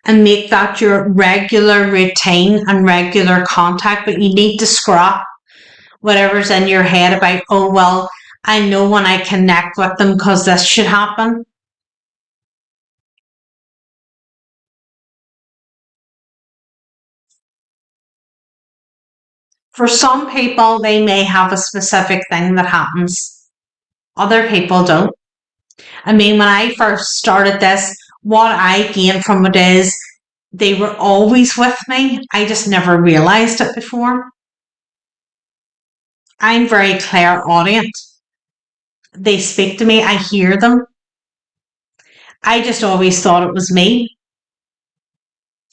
and make that your regular routine and regular contact, but you need to scrap whatever's in your head about, oh, well, I know when I connect with them because this should happen. For some people, they may have a specific thing that happens. Other people don't. I mean, when I first started this, what I gained from it is they were always with me. I just never realized it before. I'm very clairaudient. They speak to me, I hear them. I just always thought it was me.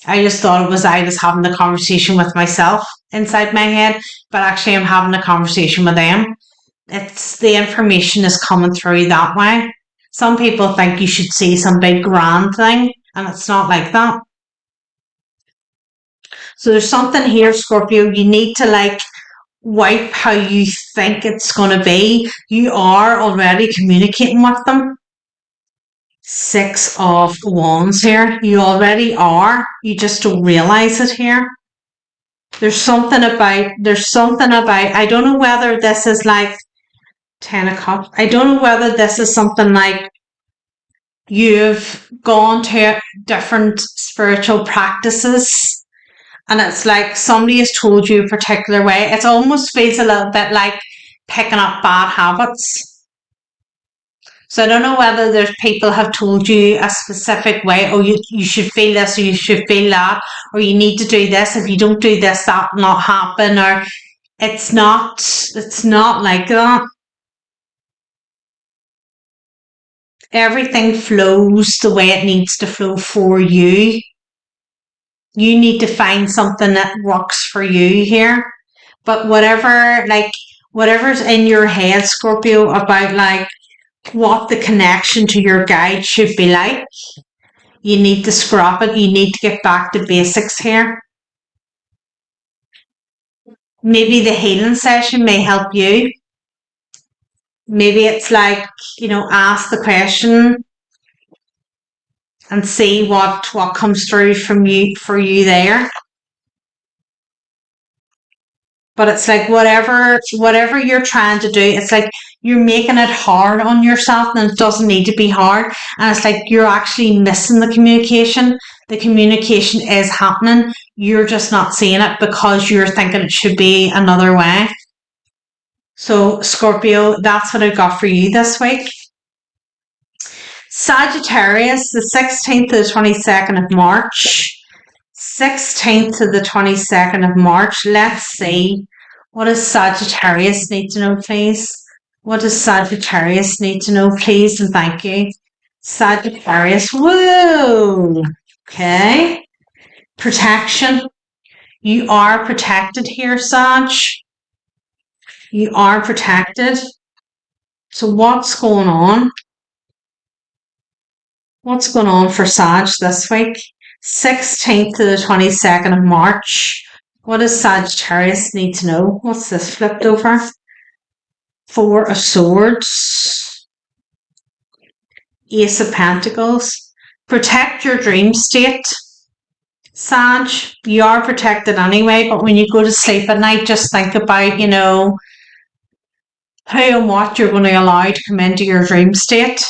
I just thought it was I was having the conversation with myself inside my head, but actually I'm having a conversation with them. It's the information is coming through that way. Some people think you should see some big grand thing, and it's not like that. So there's something here, Scorpio, you need to like wipe how you think it's going to be. You are already communicating with them. Six of Wands here. You already are. You just don't realize it here. There's something about, I don't know whether this is like 10 of Cups. I don't know whether this is something like you've gone to different spiritual practices and it's like somebody has told you a particular way. It almost feels a little bit like picking up bad habits. So I don't know whether there's people have told you a specific way, or you should feel this, or you should feel that, or you need to do this. If you don't do this, that will not happen, or it's not like that. Everything flows the way it needs to flow for you. You need to find something that works for you here. But whatever's in your head, Scorpio, about like what the connection to your guide should be like, you need to scrap it. You need to get back to basics here. Maybe the healing session may help you. Maybe it's like, ask the question and see what comes through from you for you there. But it's like whatever you're trying to do, it's like you're making it hard on yourself, and it doesn't need to be hard. And it's like you're actually missing the communication. The communication is happening. You're just not seeing it because you're thinking it should be another way. So Scorpio, that's what I've got for you this week. Sagittarius, the 16th to the 22nd of March. 16th to the 22nd of March. Let's see. What does Sagittarius need to know, please? What does Sagittarius need to know, please? And thank you. Sagittarius. Woo! Okay. Protection. You are protected here, Sag. You are protected. So what's going on? What's going on for Sag this week? 16th to the 22nd of March. What does Sagittarius need to know? What's this flipped over? Four of Swords. Ace of Pentacles. Protect your dream state. Sag, you are protected anyway, but when you go to sleep at night, just think about, who and what you're going to allow to come into your dream state.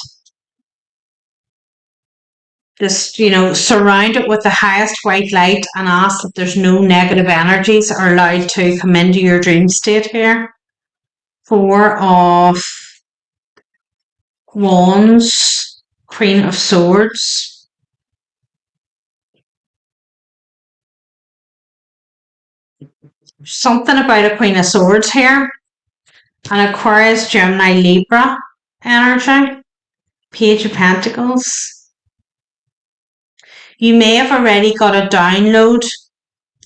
Just, surround it with the highest white light and ask that there's no negative energies are allowed to come into your dream state here. 4 of Wands, Queen of Swords. Something about a Queen of Swords here. An Aquarius, Gemini, Libra energy. Page of Pentacles. You may have already got a download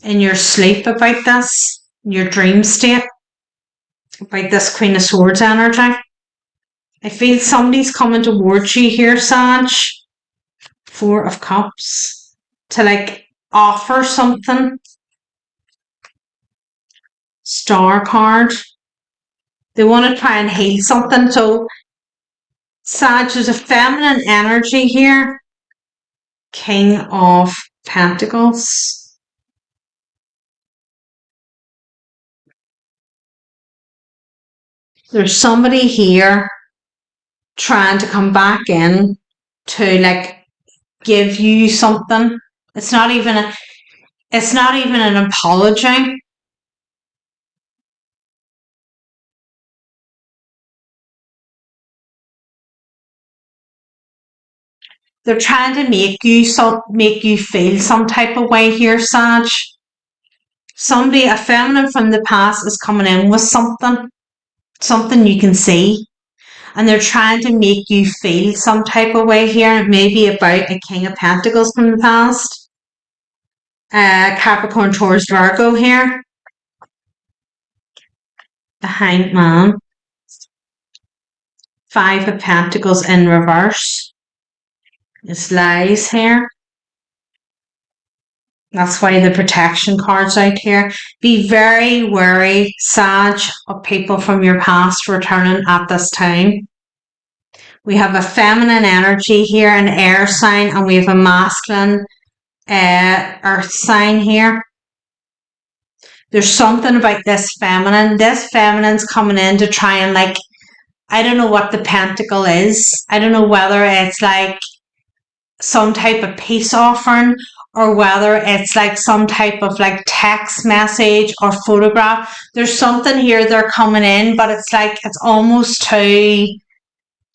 in your sleep about this, your dream state, about this Queen of Swords energy. I feel somebody's coming towards you here, Sag. 4 of Cups. To offer something. Star card. They want to try and heal something. So, Sag, there's a feminine energy here. King of Pentacles. There's somebody here trying to come back in to give you something. It's not even an apology. They're trying to make you feel some type of way here, Sag. Somebody, a feminine from the past, is coming in with something you can see. And they're trying to make you feel some type of way here. Maybe about a King of Pentacles from the past. Capricorn, Taurus, Virgo here. The Hanged Man. 5 of Pentacles in reverse. There's lies here. That's why the protection card's out here. Be very wary, Sag, of people from your past returning at this time. We have a feminine energy here, an air sign, and we have a masculine earth sign here. There's something about this feminine. This feminine's coming in to try and I don't know what the pentacle is. I don't know whether it's some type of peace offering, or whether it's some type of text message or photograph. There's something here they're coming in, but it's it's almost to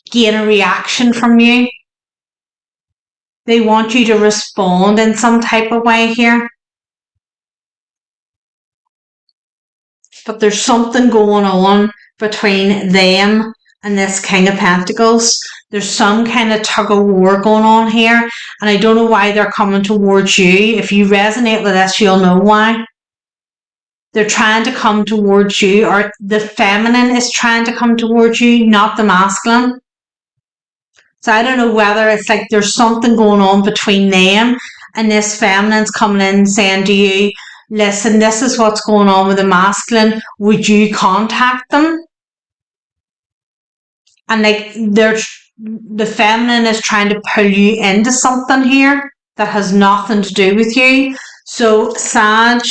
gain a reaction from you. They want you to respond in some type of way here. But there's something going on between them and this King of Pentacles. There's some kind of tug of war going on here, and I don't know why they're coming towards you. If you resonate with this, you'll know why. They're trying to come towards you, or the feminine is trying to come towards you, not the masculine. So I don't know whether it's there's something going on between them, and this feminine's coming in saying to you, listen, this is what's going on with the masculine. Would you contact them? And the feminine is trying to pull you into something here that has nothing to do with you. So Sag,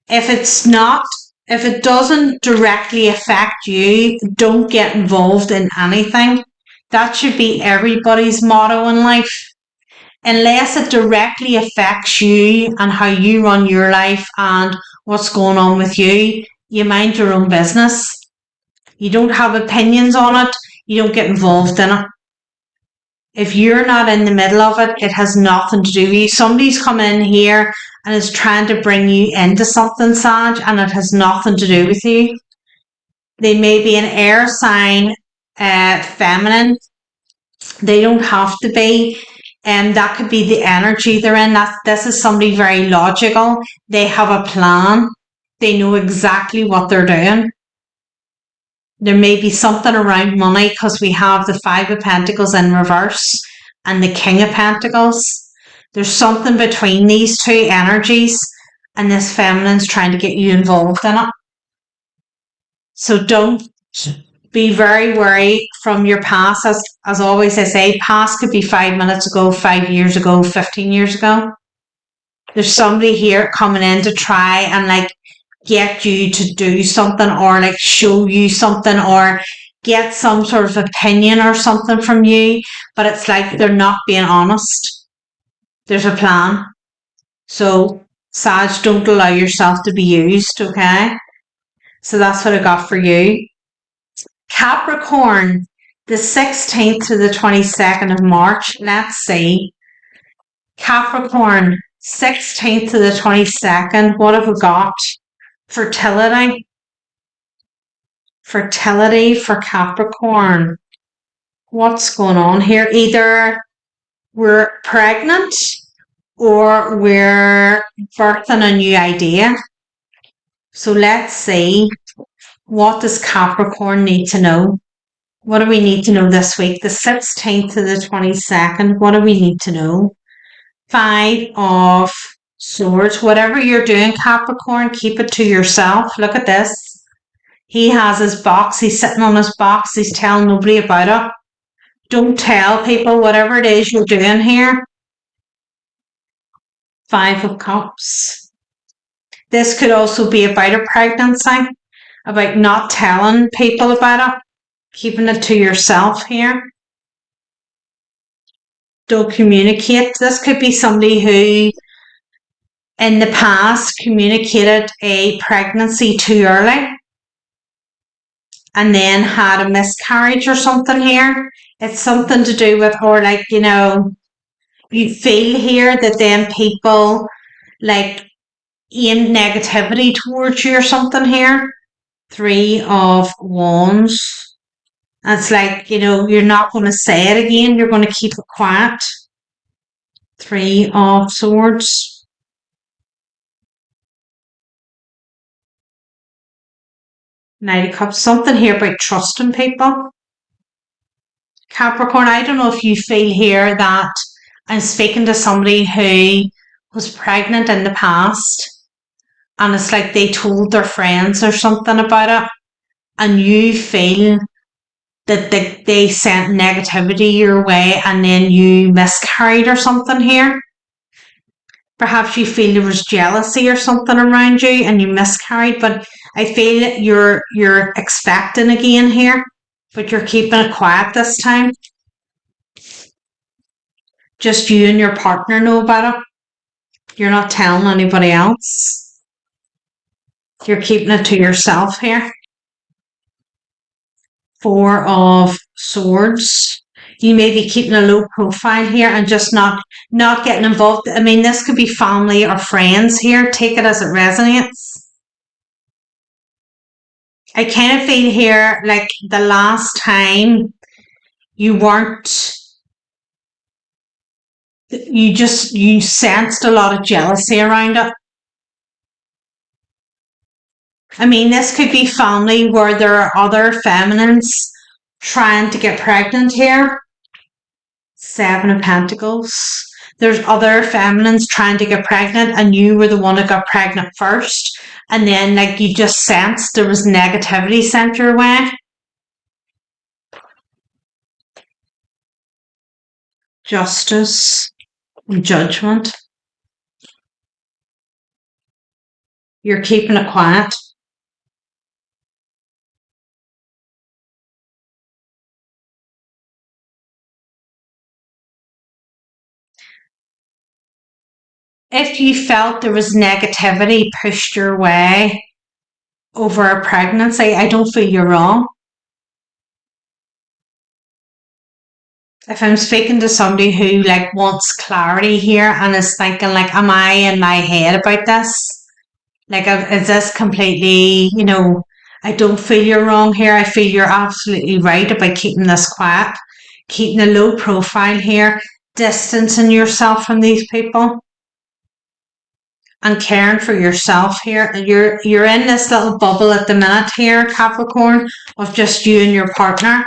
if it doesn't directly affect you, don't get involved in anything. That should be everybody's motto in life. Unless it directly affects you and how you run your life and what's going on with you, you mind your own business. You don't have opinions on it. You don't get involved in it. If you're not in the middle of it, it has nothing to do with you. Somebody's come in here and is trying to bring you into something, Sag, and it has nothing to do with you. They may be an air sign, feminine. They don't have to be. And that could be the energy they're in. This is somebody very logical. They have a plan. They know exactly what they're doing. There may be something around money because we have the 5 of Pentacles in reverse and the King of Pentacles. There's something between these two energies, and this feminine's trying to get you involved in it. So don't be very wary from your past. As always I say, past could be 5 minutes ago, 5 years ago, 15 years ago. There's somebody here coming in to try and get you to do something, or show you something, or get some sort of opinion or something from you, but it's like they're not being honest. There's a plan. So, Sag, don't allow yourself to be used, okay? So that's what I got for you. Capricorn, the 16th to the 22nd of March. Let's see. Capricorn, 16th to the 22nd. What have we got? Fertility. Fertility for Capricorn. What's going on here? Either we're pregnant or we're birthing a new idea. So let's see. What does Capricorn need to know? What do we need to know this week? The 16th to the 22nd. What do we need to know? 5 of Swords. Whatever you're doing, Capricorn, keep it to yourself. Look at this. He has his box. He's sitting on his box. He's telling nobody about it. Don't tell people whatever it is you're doing here. 5 of Cups. This could also be about a pregnancy, about not telling people about it, keeping it to yourself here. Don't communicate. This could be somebody who in the past communicated a pregnancy too early and then had a miscarriage or something here. It's something to do with, or like, you know, you feel here that then people like aim negativity towards you or something here. 3 of Wands. It's like, you know, you're not going to say it again. You're going to keep it quiet. 3 of Swords. Knight of Cups. Something here about trusting people. Capricorn, I don't know if you feel here that I'm speaking to somebody who was pregnant in the past and it's like they told their friends or something about it and you feel that they sent negativity your way and then you miscarried or something here. Perhaps you feel there was jealousy or something around you and you miscarried, but I feel you're expecting again here, but you're keeping it quiet this time. Just you and your partner know about it. You're not telling anybody else. You're keeping it to yourself here. 4 of Swords. You may be keeping a low profile here and just not getting involved. I mean, this could be family or friends here. Take it as it resonates. I kind of feel here like the last time you weren't, you sensed a lot of jealousy around it. I mean, this could be family where there are other feminines trying to get pregnant here. 7 of Pentacles. There's other feminines trying to get pregnant and you were the one that got pregnant first. And then like you just sensed there was negativity sent your way. Justice and Judgment. You're keeping it quiet. If you felt there was negativity pushed your way over a pregnancy, I don't feel you're wrong. If I'm speaking to somebody who like wants clarity here and is thinking like, am I in my head about this? Like, is this completely, you know, I don't feel you're wrong here. I feel you're absolutely right about keeping this quiet, keeping a low profile here, distancing yourself from these people and caring for yourself here. You're in this little bubble at the minute here, Capricorn, of just you and your partner.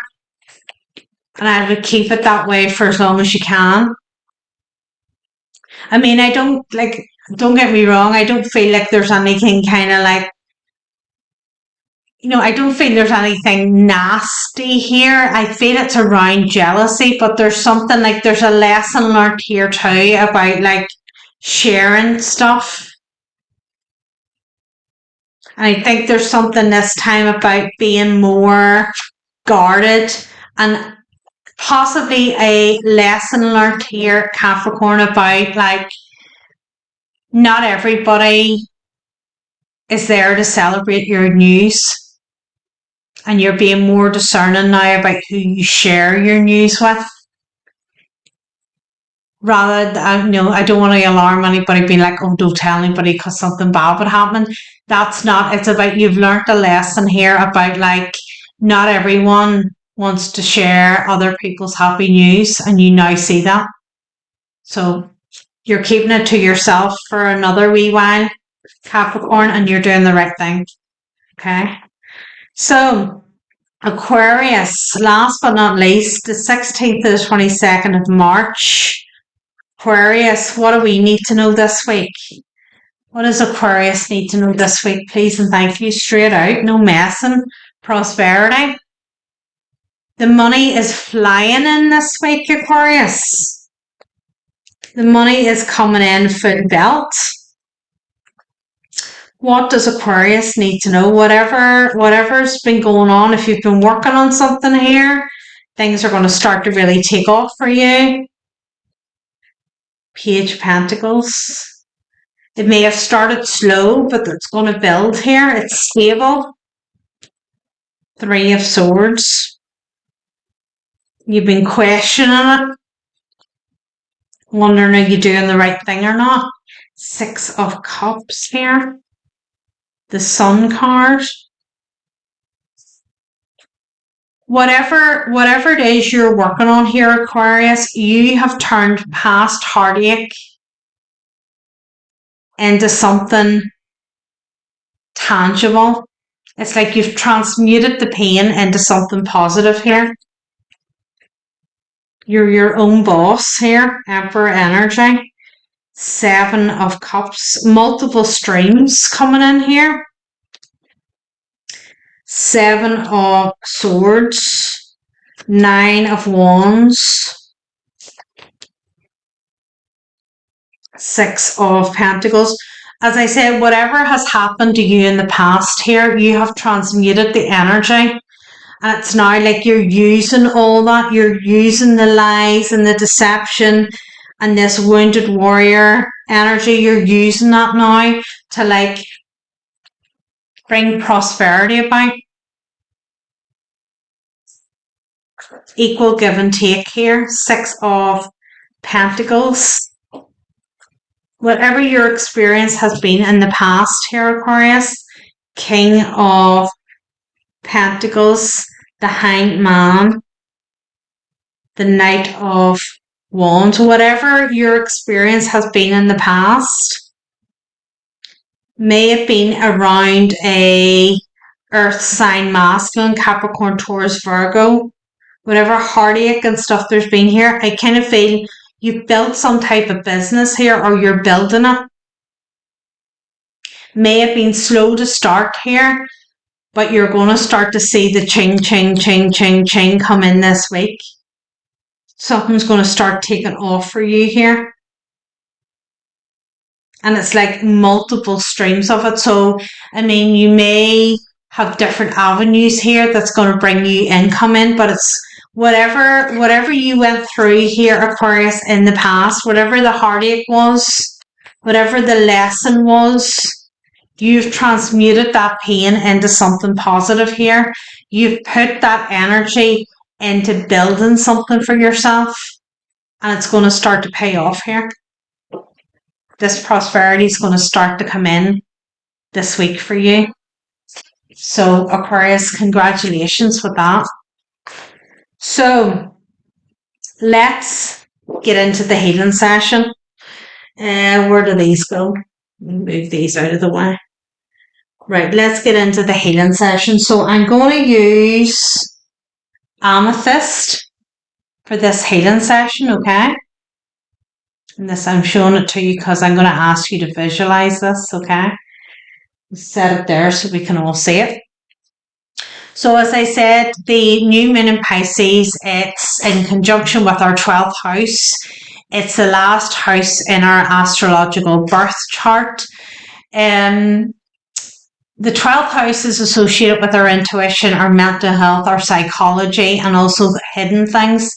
And I would keep it that way for as long as you can. I mean, don't get me wrong, I don't feel like there's anything kind of like, you know, I don't feel there's anything nasty here. I feel it's around jealousy, but there's something like there's a lesson learned here too about like sharing stuff. And I think there's something this time about being more guarded, and possibly a lesson learned here, Capricorn, about like not everybody is there to celebrate your news, and you're being more discerning now about who you share your news with. Rather than, I don't want to alarm anybody being like, oh, don't tell anybody because something bad would happen. That's not, it's about, you've learned a lesson here about like, not everyone wants to share other people's happy news, and you now see that. So you're keeping it to yourself for another wee while, Capricorn, and you're doing the right thing. Okay. So Aquarius, last but not least, the 16th to the 22nd of March. Aquarius, what do we need to know this week? What does Aquarius need to know this week, please and thank you? Straight out, no messing. Prosperity. The money is flying in this week, Aquarius. The money is coming in foot belt. What does Aquarius need to know? Whatever's been going on, if you've been working on something here, things are going to start to really take off for you. Page of Pentacles. It may have started slow, but it's going to build here. It's stable. Three of Swords. You've been questioning it. Wondering are you doing the right thing or not. Six of Cups here. The Sun card. Whatever it is you're working on here, Aquarius, you have turned past heartache into something tangible. It's like you've transmuted the pain into something positive here. You're your own boss here. Emperor energy. Seven of Cups. Multiple streams coming in here. Seven of Swords. Nine of Wands. Six of Pentacles. As I said, whatever has happened to you in the past here, you have transmuted the energy. And it's now like you're using all that. You're using the lies and the deception and this wounded warrior energy. You're using that now to like bring prosperity about. Equal give and take here. Six of Pentacles. Whatever your experience has been in the past here, Aquarius, King of Pentacles, the Hanged Man, the Knight of Wands, whatever your experience has been in the past, may have been around a earth sign masculine, Capricorn, Taurus, Virgo, whatever heartache and stuff there's been here, I kind of feel you've built some type of business here, or you're building it. May have been slow to start here, but you're going to start to see the ching, ching, ching, ching, ching come in this week. Something's going to start taking off for you here. And it's like multiple streams of it. So, I mean, you may have different avenues here that's going to bring you income in, but it's whatever you went through here, Aquarius, in the past, whatever the heartache was, whatever the lesson was, you've transmuted that pain into something positive here. You've put that energy into building something for yourself, and it's going to start to pay off here. This prosperity is going to start to come in this week for you. So, Aquarius, congratulations with that. So, let's get into the healing session. Where do these go? Move these out of the way. Right, let's get into the healing session. So, I'm going to use amethyst for this healing session, okay? And this, I'm showing it to you because I'm going to ask you to visualize this, okay? Set it there so we can all see it. So as I said, the new moon in Pisces, it's in conjunction with our 12th house. It's the last house in our astrological birth chart. the 12th house is associated with our intuition, our mental health, our psychology, and also the hidden things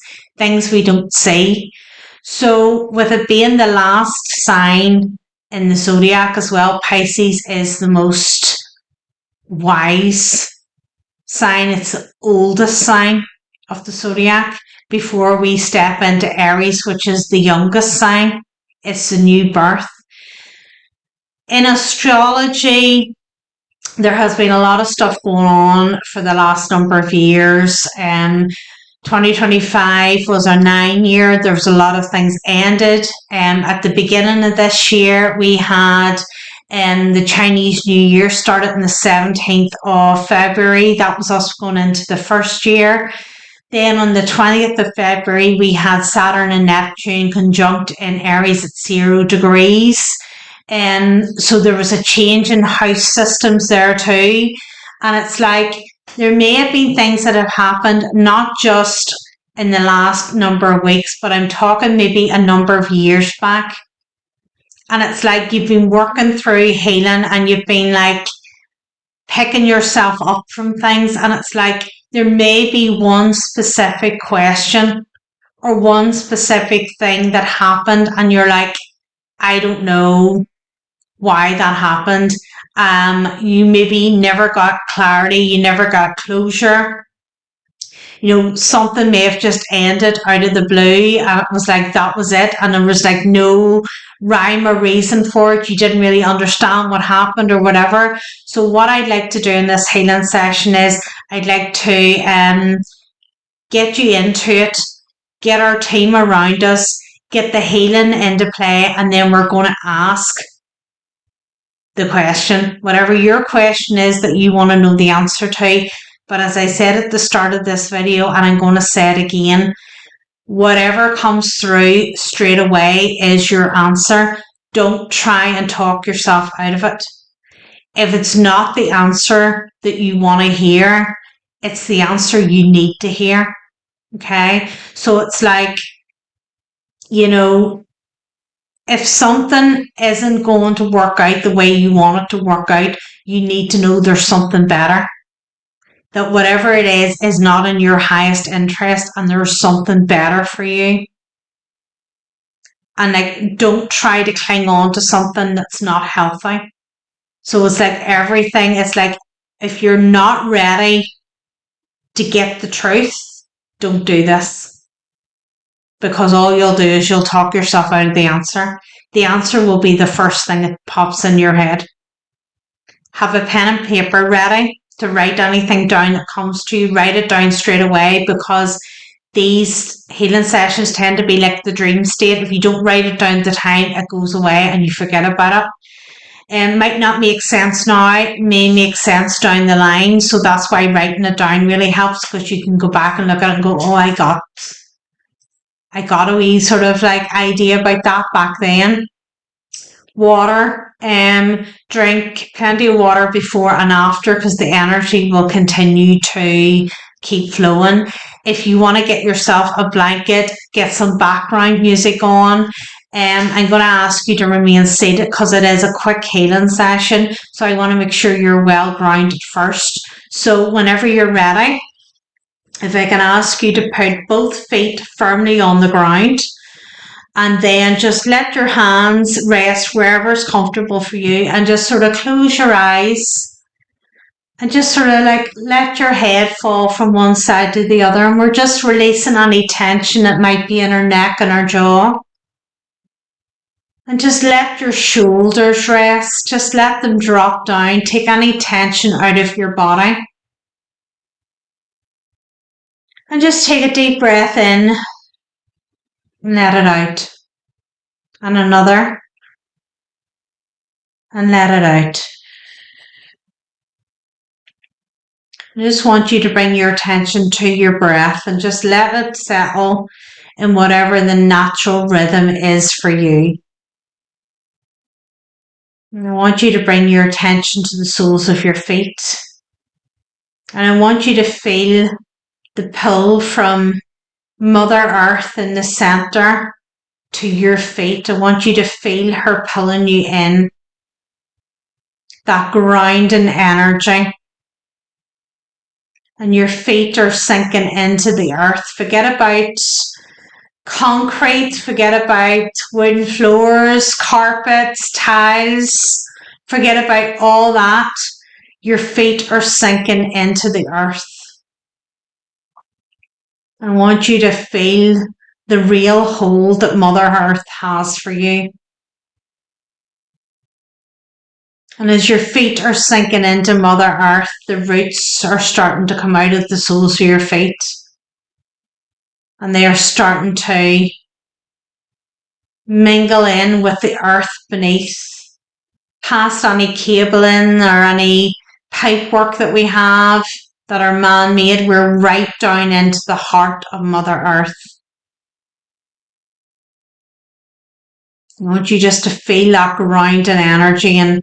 we don't see. So with it being the last sign in the zodiac as well, Pisces is the most wise sign. It's the oldest sign of the zodiac before we step into Aries, which is the youngest sign. It's the new birth. In astrology, there has been a lot of stuff going on for the last number of years. 2025 was our 9-year. There was a lot of things ended. At the beginning of this year, we had the Chinese New Year started on the 17th of February. That was us going into the first year. Then on the 20th of February, we had Saturn and Neptune conjunct in Aries at 0 degrees. So there was a change in house systems there too. And it's like, there may have been things that have happened, not just in the last number of weeks, but I'm talking maybe a number of years back. And it's like you've been working through healing and you've been like picking yourself up from things. And it's like there may be one specific question or one specific thing that happened and you're like, I don't know why that happened. You maybe never got clarity, you never got closure. Something may have just ended out of the blue and it was like that was it, and there was like no rhyme or reason for it. You didn't really understand what happened or whatever. So what I'd like to do in this healing session is I'd like to get you into it, get our team around us, get the healing into play, and then we're going to ask the question, whatever your question is that you want to know the answer to. But as I said at the start of this video, and I'm going to say it again, whatever comes through straight away is your answer. Don't try and talk yourself out of it. If it's not the answer that you want to hear, it's the answer you need to hear. Okay? So it's like, if something isn't going to work out the way you want it to work out, you need to know there's something better. That whatever it is not in your highest interest and there's something better for you. And like, don't try to cling on to something that's not healthy. So it's like everything, it's like, if you're not ready to get the truth, don't do this. Because all you'll do is you'll talk yourself out of the answer. The answer will be the first thing that pops in your head. Have a pen and paper ready to write anything down that comes to you. Write it down straight away, because these healing sessions tend to be like the dream state. If you don't write it down at the time, it goes away and you forget about it. And might not make sense now, it may make sense down the line. So that's why writing it down really helps, because you can go back and look at it and go, oh, I got a wee sort of like idea about that back then. Water, drink plenty of water before and after, because the energy will continue to keep flowing. If you want to get yourself a blanket, get some background music on. I'm going to ask you to remain seated because it is a quick healing session. So I want to make sure you're well grounded first. So whenever you're ready, if I can ask you to put both feet firmly on the ground, and then just let your hands rest wherever is comfortable for you, and just sort of close your eyes and just sort of like let your head fall from one side to the other. And we're just releasing any tension that might be in our neck and our jaw. And just let your shoulders rest. Just let them drop down. Take any tension out of your body. And just take a deep breath in. And let it out. And another. And let it out. I just want you to bring your attention to your breath and just let it settle in whatever the natural rhythm is for you. And I want you to bring your attention to the soles of your feet. And I want you to feel the pull from Mother Earth in the center to your feet. I want you to feel her pulling you in. that grounding energy. And your feet are sinking into the earth. Forget about concrete, forget about wooden floors, carpets, tiles. Forget about all that. Your feet are sinking into the earth. I want you to feel the real hold that Mother Earth has for you. And as your feet are sinking into Mother Earth, the roots are starting to come out of the soles of your feet. And they are starting to mingle in with the earth beneath, past any cabling or any pipework that we have that are man-made. We're right down into the heart of Mother Earth. I want you just to feel that grounding energy, and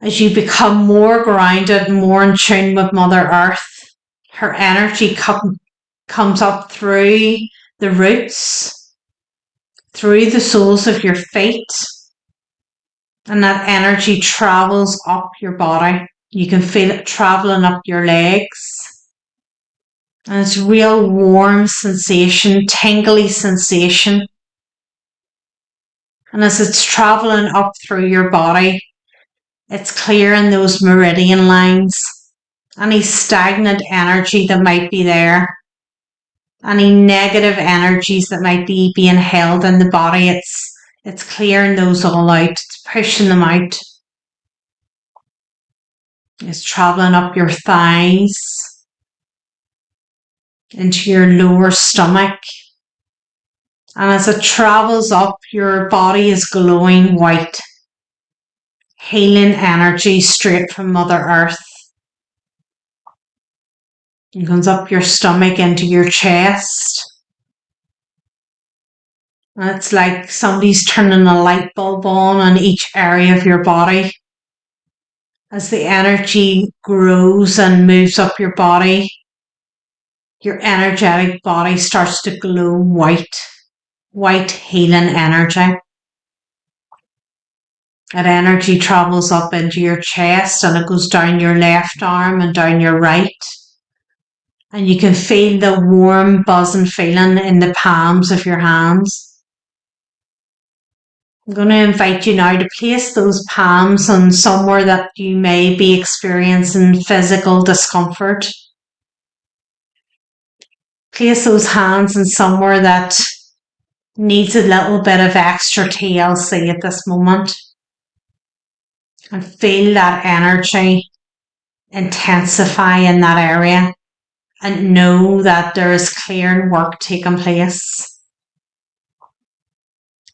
as you become more grounded, more in tune with Mother Earth, her energy comes up through the roots, through the soles of your feet, and that energy travels up your body. You can feel it traveling up your legs. And it's real warm sensation, tingly sensation. And as it's traveling up through your body, it's clearing those meridian lines, any stagnant energy that might be there, any negative energies that might be being held in the body. It's clearing those all out. It's pushing them out. It's traveling up your thighs, into your lower stomach. And as it travels up, your body is glowing white. Healing energy straight from Mother Earth. It comes up your stomach into your chest. And it's like somebody's turning a light bulb on each area of your body. As the energy grows and moves up your body, your energetic body starts to glow white. White healing energy. That energy travels up into your chest and it goes down your left arm and down your right. And you can feel the warm buzzing feeling in the palms of your hands. I'm going to invite you now to place those palms on somewhere that you may be experiencing physical discomfort. Place those hands in somewhere that needs a little bit of extra TLC at this moment. And feel that energy intensify in that area. And know that there is clearing work taking place.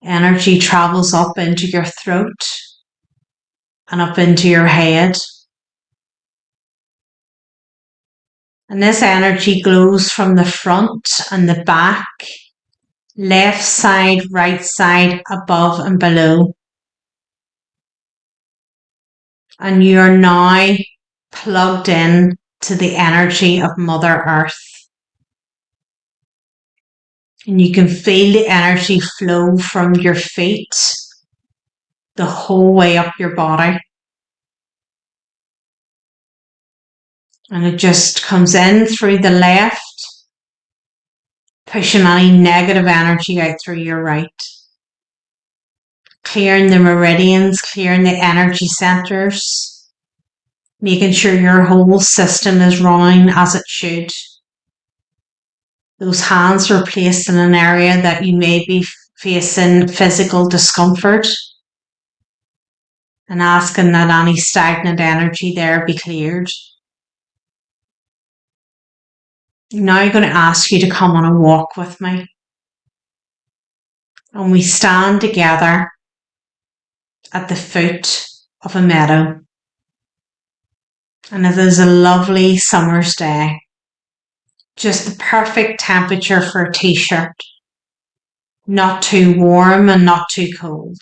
Energy travels up into your throat and up into your head. And this energy glows from the front and the back, left side, right side, above and below. And you are now plugged in to the energy of Mother Earth. And you can feel the energy flow from your feet the whole way up your body. And it just comes in through the left, pushing any negative energy out through your right. Clearing the meridians, clearing the energy centers, making sure your whole system is running as it should. Those hands are placed in an area that you may be facing physical discomfort, and asking that any stagnant energy there be cleared. Now I'm going to ask you to come on a walk with me. And we stand together at the foot of a meadow. And it is a lovely summer's day. Just the perfect temperature for a t-shirt. Not too warm and not too cold.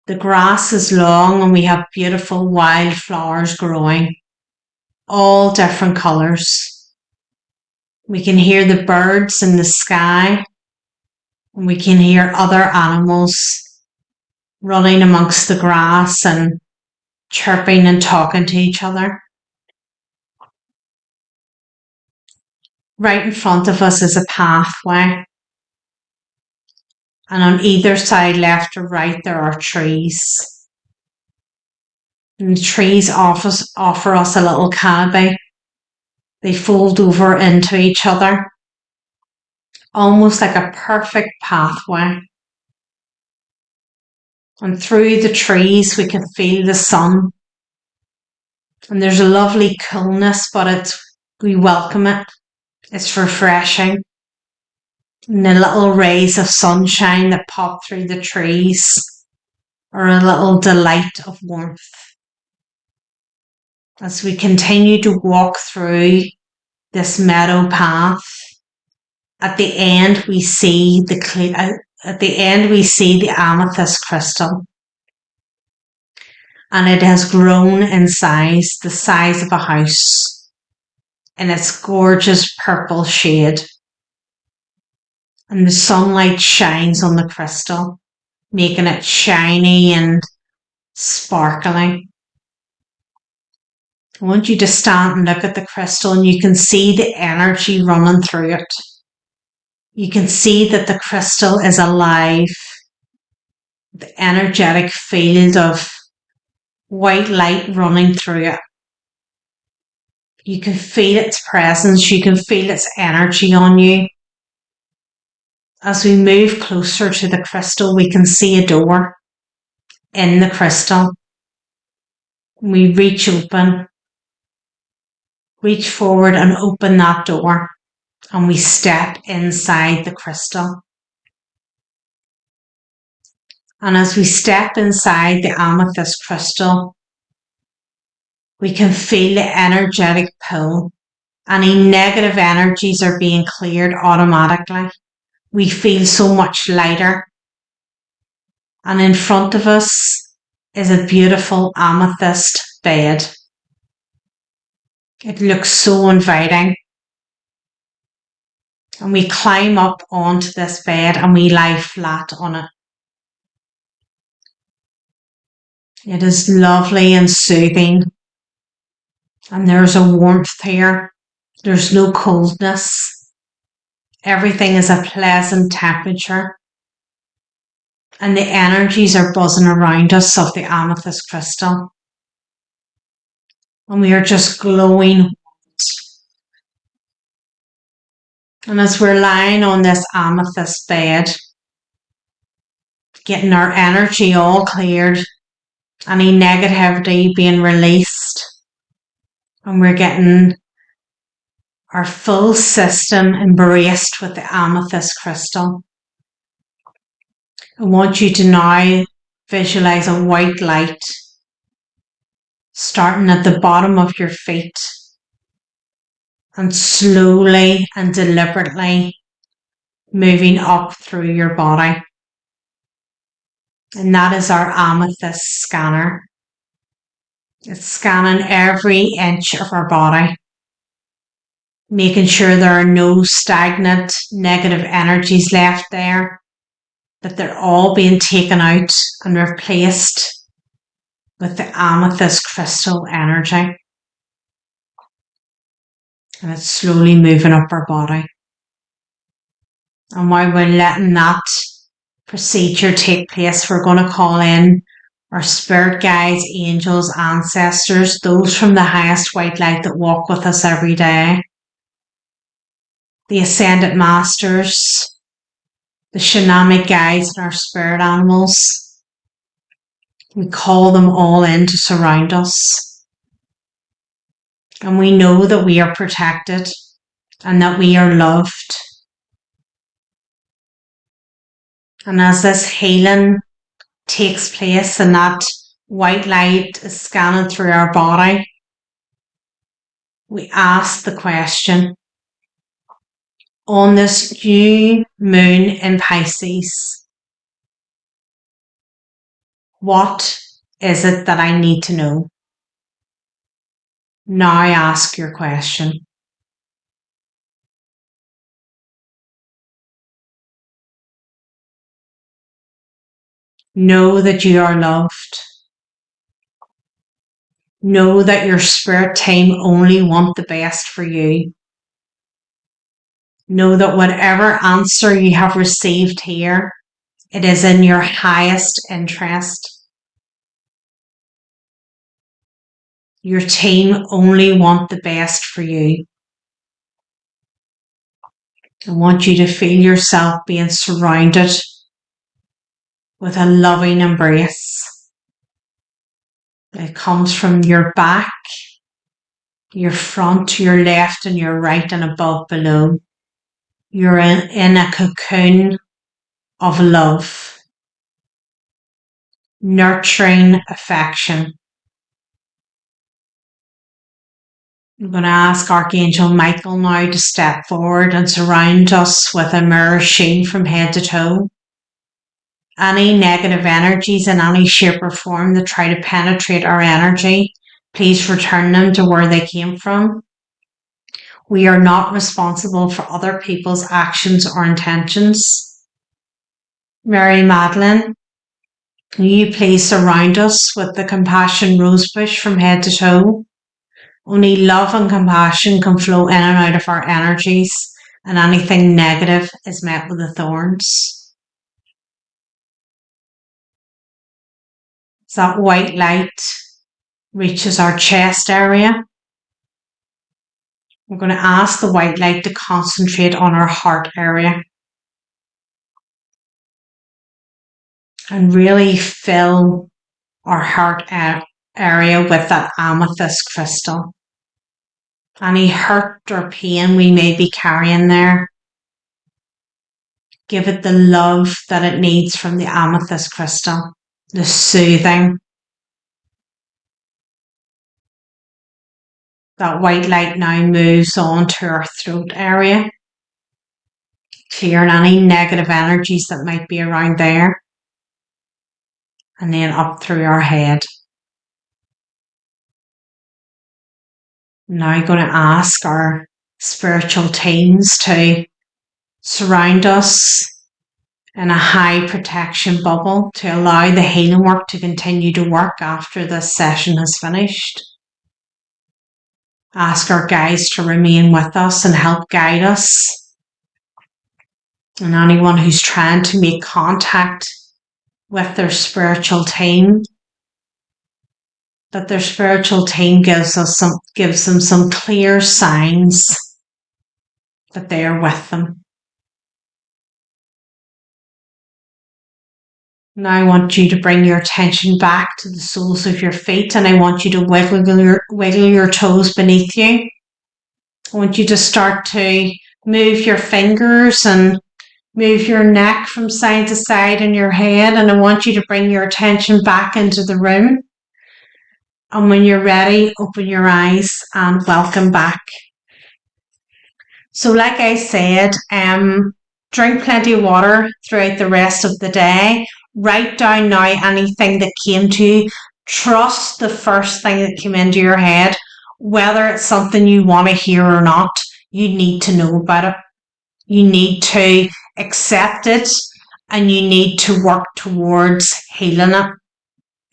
The grass is long and we have beautiful wild flowers growing. All different colours. We can hear the birds in the sky. And we can hear other animals running amongst the grass and chirping and talking to each other. Right in front of us is a pathway. And on either side, left or right, there are trees. And the trees offer us a little canopy. They fold over into each other, almost like a perfect pathway. And through the trees, we can feel the sun. And there's a lovely coolness, but we welcome it. It's refreshing. And the little rays of sunshine that pop through the trees are a little delight of warmth. As we continue to walk through this meadow path, at the end we see the amethyst crystal, and it has grown in size, the size of a house, in its gorgeous purple shade. And the sunlight shines on the crystal, making it shiny and sparkling. I want you to stand and look at the crystal, and you can see the energy running through it. You can see that the crystal is alive. The energetic field of white light running through it. You can feel its presence. You can feel its energy on you. As we move closer to the crystal, we can see a door in the crystal. We reach forward and open that door, and we step inside the crystal. And as we step inside the amethyst crystal, we can feel the energetic pull. Any negative energies are being cleared automatically. We feel so much lighter. And in front of us is a beautiful amethyst bed. It looks so inviting. And we climb up onto this bed and we lie flat on it. It is lovely and soothing. And there's a warmth here. There's no coldness. Everything is a pleasant temperature. And the energies are buzzing around us of the amethyst crystal. And we are just glowing. And as we're lying on this amethyst bed, getting our energy all cleared, any negativity being released, and we're getting our full system embraced with the amethyst crystal. I want you to now visualize a white light starting at the bottom of your feet and slowly and deliberately moving up through your body. And that is our amethyst scanner. It's scanning every inch of our body, making sure there are no stagnant negative energies left there, that they're all being taken out and replaced with the amethyst crystal energy. And it's slowly moving up our body. And while we're letting that procedure take place, we're going to call in our spirit guides, angels, ancestors, those from the highest white light that walk with us every day, the ascended masters, the shamanic guides, and our spirit animals. We call them all in to surround us. And we know that we are protected and that we are loved. And as this healing takes place and that white light is scanning through our body, we ask the question, on this new moon in Pisces, what is it that I need to know? Now ask your question. Know that you are loved. Know that your spirit team only want the best for you. Know that whatever answer you have received here, it is in your highest interest. Your team only want the best for you. I want you to feel yourself being surrounded with a loving embrace. It comes from your back, your front, your left and your right and above, below. You're in a cocoon of love, nurturing affection. I'm going to ask Archangel Michael now to step forward and surround us with a mirror sheen from head to toe. Any negative energies in any shape or form that try to penetrate our energy, please return them to where they came from. We are not responsible for other people's actions or intentions. Mary Magdalene, can you please surround us with the compassion rosebush from head to toe? Only love and compassion can flow in and out of our energies, and anything negative is met with the thorns. As that white light reaches our chest area, we're going to ask the white light to concentrate on our heart area and really fill our heart area with that amethyst crystal. Any hurt or pain we may be carrying there, give it the love that it needs from the amethyst crystal, the soothing. That white light now moves on to our throat area, clearing any negative energies that might be around there, and then up through our head. Now I'm going to ask our spiritual teams to surround us in a high protection bubble to allow the healing work to continue to work after this session has finished. Ask our guides to remain with us and help guide us. And anyone who's trying to make contact with their spiritual team, that their spiritual team gives them some clear signs that they are with them. Now I want you to bring your attention back to the soles of your feet, and I want you to wiggle your toes beneath you. I want you to start to move your fingers and move your neck from side to side in your head, and I want you to bring your attention back into the room. And when you're ready, open your eyes and welcome back. So like I said, drink plenty of water throughout the rest of the day. Write down now anything that came to you. Trust the first thing that came into your head. Whether it's something you want to hear or not, you need to know about it. You need to accept it and you need to work towards healing it.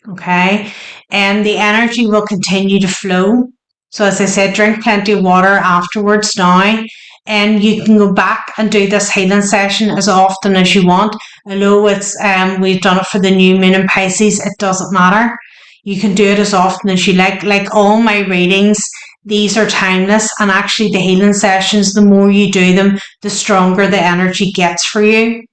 Okay? And the energy will continue to flow. So as I said, drink plenty of water afterwards now. And you can go back and do this healing session as often as you want. Although it's we've done it for the new moon in Pisces, it doesn't matter. You can do it as often as you like. Like all my readings, these are timeless. And actually the healing sessions, the more you do them, the stronger the energy gets for you.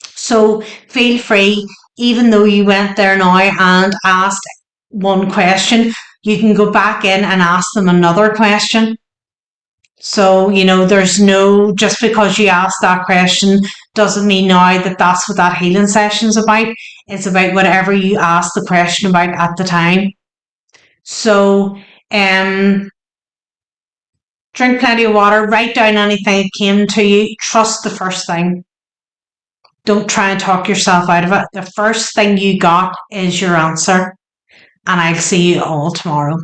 So feel free, even though you went there now and asked one question, you can go back in and ask them another question. So, there's no, just because you asked that question doesn't mean now that that's what that healing session's about. It's about whatever you asked the question about at the time. So, drink plenty of water, write down anything that came to you, trust the first thing. Don't try and talk yourself out of it. The first thing you got is your answer. And I'll see you all tomorrow.